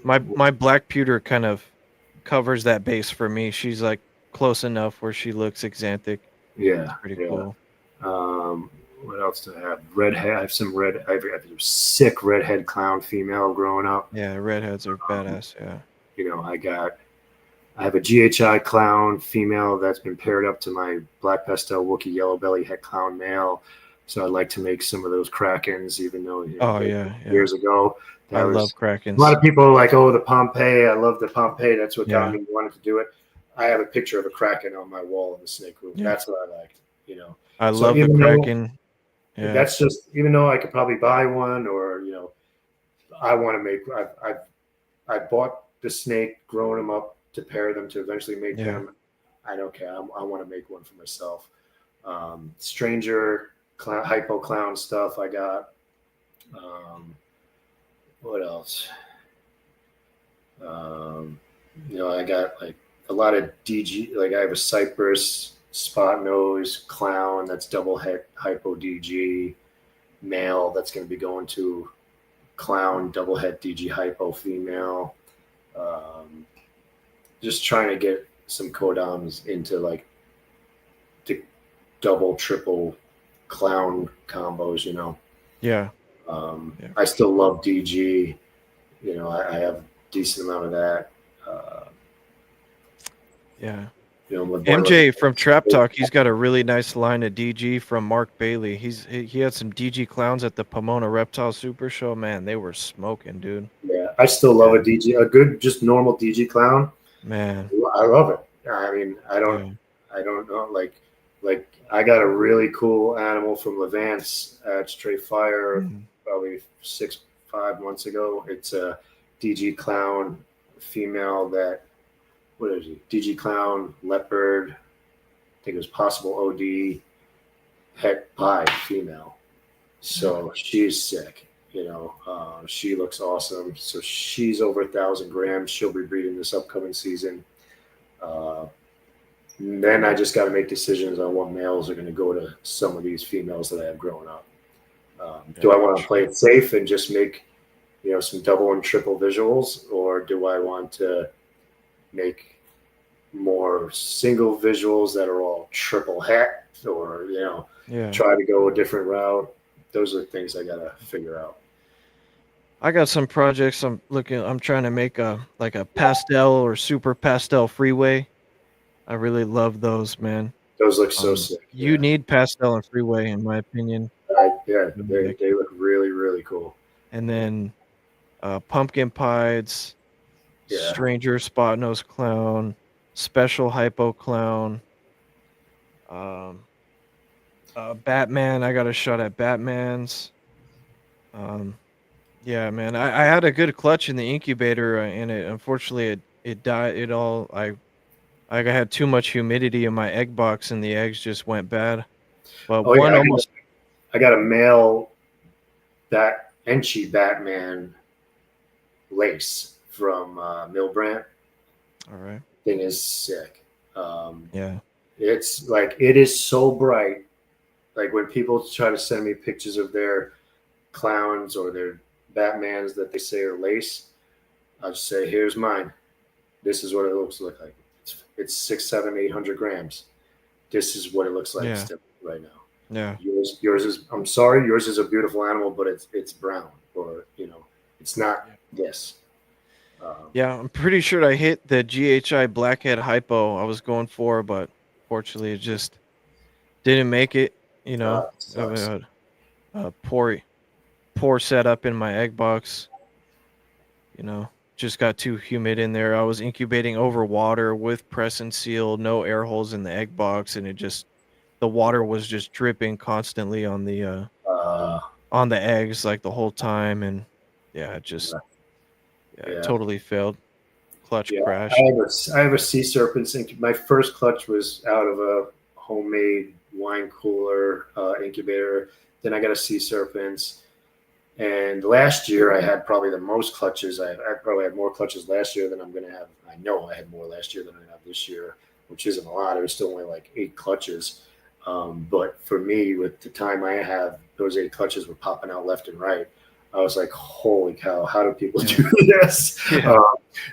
My black pewter kind of covers that base for me. She's like close enough where she looks Xanthic. Yeah. Pretty cool. What else do I have? Redhead. I have some red. I have a sick redhead clown female growing up. Yeah, redheads are badass. Yeah. I have a GHI clown female that's been paired up to my black pastel Wookiee yellow belly het clown male. So I'd like to make some of those Krakens, even though years ago. I love Krakens. A lot of people are like, oh, the Pompeii. I love the Pompeii. That's what got me wanted to do it. I have a picture of a Kraken on my wall in the snake room. Yeah. That's what I liked. I love the Kraken. Yeah. That's just, even though I could probably buy one, or I want to make. I bought the snake, growing them up to pair them to eventually make them. I don't care. I want to make one for myself. Stranger hypo clown stuff I got. What else? I got like a lot of DG. Like I have a Cypress spot nose clown that's double het hypo DG male that's going to be going to clown double het DG hypo female. Just trying to get some codoms into like the double, triple clown combos, Yeah. I still love DG. I have a decent amount of that. MJ from Trap Talk, he's got a really nice line of DG from Mark Bailey. He had some DG clowns at the Pomona Reptile Super Show. Man, they were smoking, dude. Yeah, I still love a DG, a good, just normal DG clown. Man, I love it. I mean, I don't know. Like I got a really cool animal from Levance at Straight Fire probably 5 months ago. It's a DG clown female that, what is he? DG clown leopard. I think it was possible OD het pie female. So she's sick. She looks awesome. So she's over 1,000 grams. She'll be breeding this upcoming season. Then I just got to make decisions on what males are going to go to some of these females that I have growing up. Do I want to play it safe and just make, some double and triple visuals, or do I want to make more single visuals that are all triple het, or try to go a different route? Those are things I got to figure out. I got some projects I'm trying to make a pastel or super pastel freeway. I really love those, man. Those look so sick. You need pastel and freeway, in my opinion. They look really, really cool. And then pumpkin pies, stranger spot nose clown, special hypo clown, Batman. I got a shot at Batman's. Yeah, man. I had a good clutch in the incubator, and unfortunately it died. I had too much humidity in my egg box, and the eggs just went bad. But I got a male that Enchi Batman lace from Milbrandt All right. thing is sick. Yeah. It's like it is so bright. Like when people try to send me pictures of their clowns or their Batmans that they say are lace, I'll just say, "Here's mine. This is what it looks like. It's 6, 7, 800 grams. This is what it looks like Yeah. still right now. Yeah. Yours is. I'm sorry, yours is a beautiful animal, but it's brown, or it's not this. Yeah, I'm pretty sure I hit the GHI blackhead hypo I was going for, but fortunately it just didn't make it. You know, I Sucks. had a poor setup in my egg box. You know, just got too humid in there. I was incubating over water with press and seal, no air holes in the egg box, and the water was just dripping constantly Uh, on the eggs like the whole time, and yeah, it yeah, totally failed. Clutch yeah. crashed. I have a sea serpent sink. My first clutch was out of a homemade wine cooler incubator. Then I got a sea serpents. And last year, I had probably the most clutches. I probably had more clutches last year than I'm going to have. I know I had more last year than I have this year, which isn't a lot. It was still only like 8 clutches. But for me, with the time I have, those 8 clutches were popping out left and right. I was like, holy cow, how do people do this? Yeah.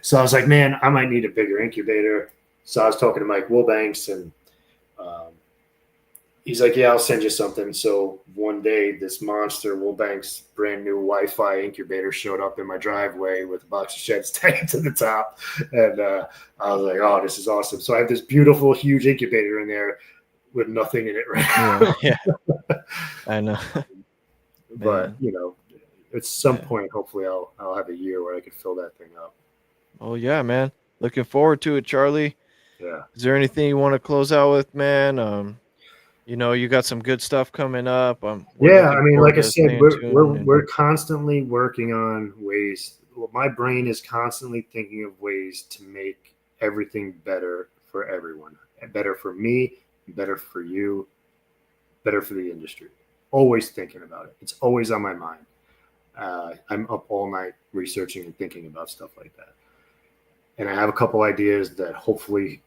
So I was like, man, I might need a bigger incubator. So I was talking to Mike Wilbanks, and um, he's like, yeah, I'll send you something. So one day, this monster Wilbanks brand new Wi-Fi incubator showed up in my driveway with a box of sheds tagged to the top. And I was like, oh, this is awesome. So I have this beautiful, huge incubator in there with nothing in it right now. Yeah. I know. But, at some Yeah. point, hopefully I'll have a year where I can fill that thing up. Oh yeah, man. Looking forward to it, Charlie. Yeah. Is there anything you want to close out with, man? You got some good stuff coming up. We're Yeah, I looking mean, forward like I to said, staying we're tuned and we're constantly working on ways. Well, my brain is constantly thinking of ways to make everything better for everyone, better for me, better for you, better for the industry. Always thinking about it. It's always on my mind. I'm up all night researching and thinking about stuff like that. And I have a couple ideas that hopefully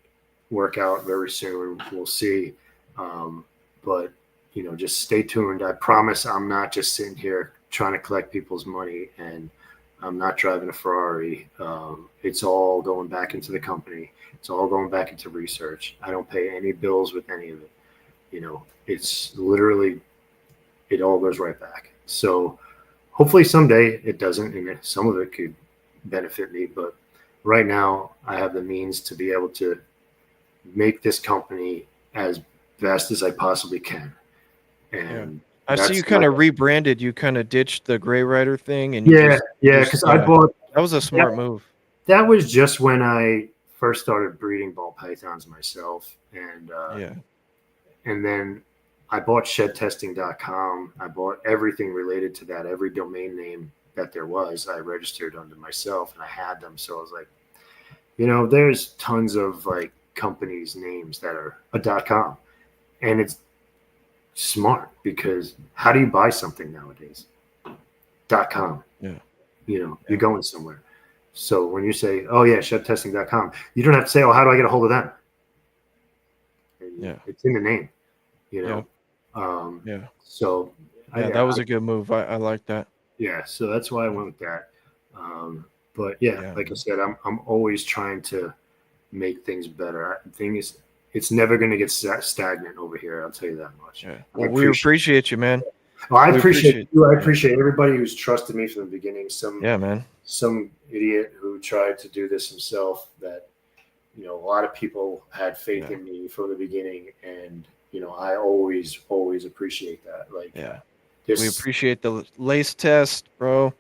work out very soon. We'll see. But just stay tuned. I promise I'm not just sitting here trying to collect people's money, and I'm not driving a Ferrari. It's all going back into the company. It's all going back into research. I don't pay any bills with any of it. It's literally, it all goes right back. So hopefully someday it doesn't, and some of it could benefit me. But right now I have the means to be able to make this company as best as I possibly can. And I see you kind of rebranded. You kind of ditched the Gray Rider thing, and because I bought that was a smart move. That was just when I first started breeding ball pythons myself, and then I bought shedtesting.com. I bought everything related to that, every domain name that there was. I registered under myself, and I had them. So I was like, there's tons of like companies' names that are a .com, and it's smart because how do you buy something nowadays? .com. Yeah. You're going somewhere. So when you say, oh yeah, shedtesting.com, you don't have to say, oh, how do I get a hold of them? It's in the name, So that was a good move. I like that. Yeah. So that's why I went with that. But like I said, I'm always trying to make things better. The thing is, it's never going to get stagnant over here. I'll tell you that much. Yeah. Well, we appreciate you, man. Well, I appreciate you. I appreciate everybody who's trusted me from the beginning. Some idiot who tried to do this himself. That a lot of people had faith in me from the beginning, and I always appreciate that. We appreciate the lace test, bro,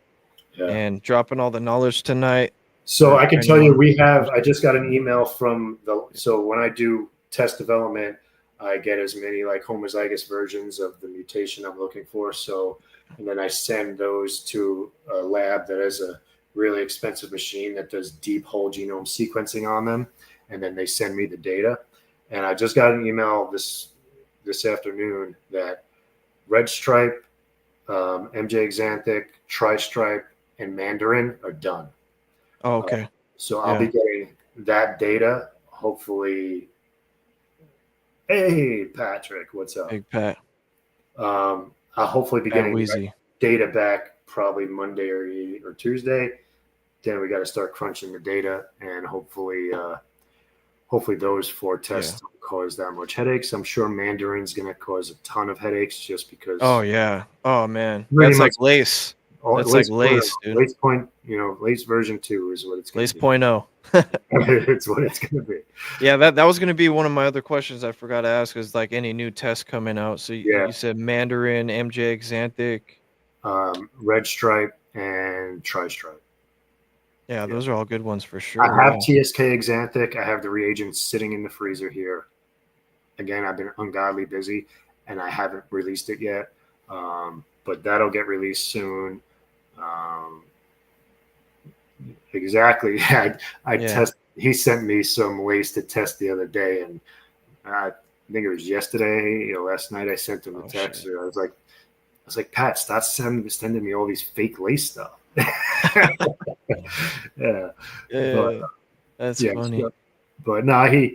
and dropping all the knowledge tonight. So I can tell you, I just got an email from so when I do test development, I get as many like homozygous versions of the mutation I'm looking for. So, and then I send those to a lab that has a really expensive machine that does deep whole genome sequencing on them. And then they send me the data. And I just got an email this afternoon that red stripe MJ Xanthic, Tri-Stripe, and Mandarin are done. Oh, okay. So I'll be getting that data hopefully. Hey, Patrick, what's up? Big Pat. I'll hopefully be getting Wheezy. data back probably Monday or Tuesday. Then we got to start crunching the data, and hopefully those 4 tests don't cause that much headaches. I'm sure Mandarin's going to cause a ton of headaches just because. Oh yeah. Oh man. That's like lace. That's like lace, dude. Lace point, lace version 2 is what it's going to be. Lace 0. It's what it's going to be. Yeah, that was going to be one of my other questions I forgot to ask, is like any new tests coming out. So you said Mandarin, MJ Xanthic, Red Stripe, and Tri-Stripe. Yeah, those are all good ones for sure. I have TSK Xanthic. I have the reagents sitting in the freezer here. Again, I've been ungodly busy, and I haven't released it yet. But that'll get released soon. Exactly. I test. He sent me some lace to test the other day, and I think it was yesterday. Last night I sent him a text. I was like, Pat, stop sending me all these fake lace stuff. That's funny. But no,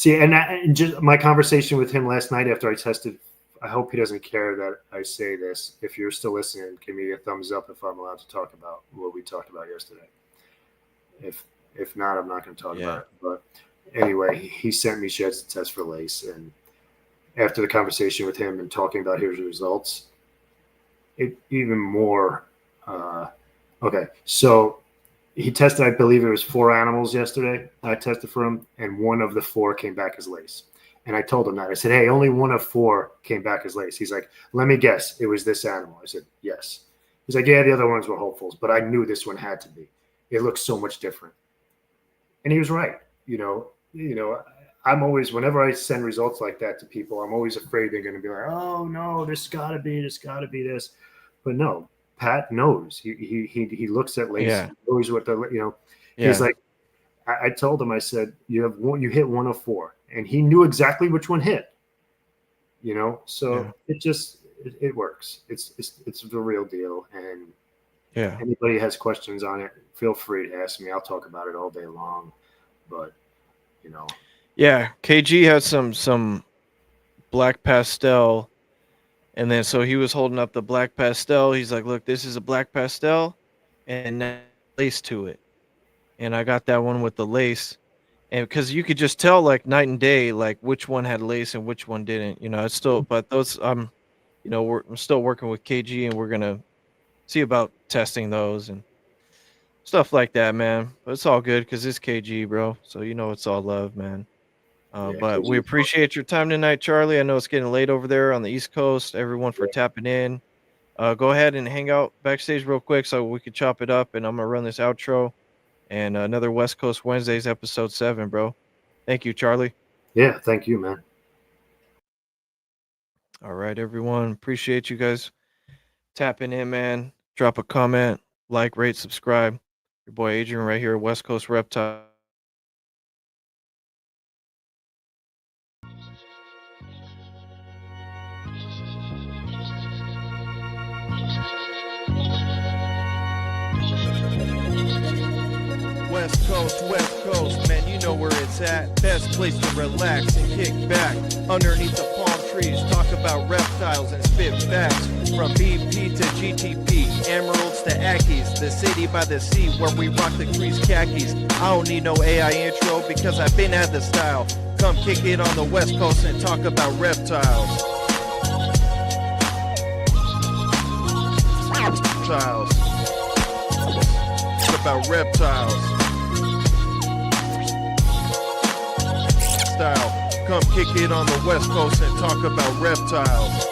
and just my conversation with him last night after I tested. I hope he doesn't care that I say this. If you're still listening, give me a thumbs up if I'm allowed to talk about what we talked about yesterday. If not, I'm not going to talk about it. But anyway, he sent me sheds to test for lace, and after the conversation with him and talking about his results, it even more. Okay, so he tested, I believe it was 4 animals yesterday. I tested for him, and 1 of the 4 came back as lace. And I told him that. I said, hey, only 1 of 4 came back as lace. He's like, let me guess, it was this animal. I said, yes. He's like, yeah, the other ones were hopefuls, but I knew this one had to be. It looks so much different. And he was right. I'm always, whenever I send results like that to people, I'm always afraid they're going to be like, oh, no, this got to be this. But no, Pat knows. He looks at lace. Yeah. He knows what he's like, I told him, I said, you hit 1 of 4. And he knew exactly which one hit, so it works. It's the real deal. And anybody has questions on it, feel free to ask me. I'll talk about it all day long, but KG had some black pastel, and then so he was holding up the black pastel. He's like, look, this is a black pastel and lace to it. And I got that one with the lace. And because you could just tell like night and day, like which one had lace and which one didn't, it's still, but those, I'm still working with KG, and we're going to see about testing those and stuff like that, man. But it's all good because it's KG, bro. So, it's all love, man. But we appreciate your time tonight, Charlie. I know it's getting late over there on the East Coast. Everyone for tapping in. Go ahead and hang out backstage real quick so we could chop it up, and I'm going to run this outro. And another West Coast Wednesdays, episode 7, bro. Thank you, Charlie. Yeah, thank you, man. All right, everyone. Appreciate you guys tapping in, man. Drop a comment, like, rate, subscribe. Your boy Adrian right here at West Coast Reptile. West Coast, man, you know where it's at. Best place to relax and kick back underneath the palm trees. Talk about reptiles and spit facts. From BP to GTP, emeralds to Ackies, the city by the sea where we rock the crease khakis. I don't need no AI intro because I've been at the style. Come kick it on the West Coast and talk about reptiles. Reptiles. Talk about reptiles. Style. Come kick it on the West Coast and talk about reptiles.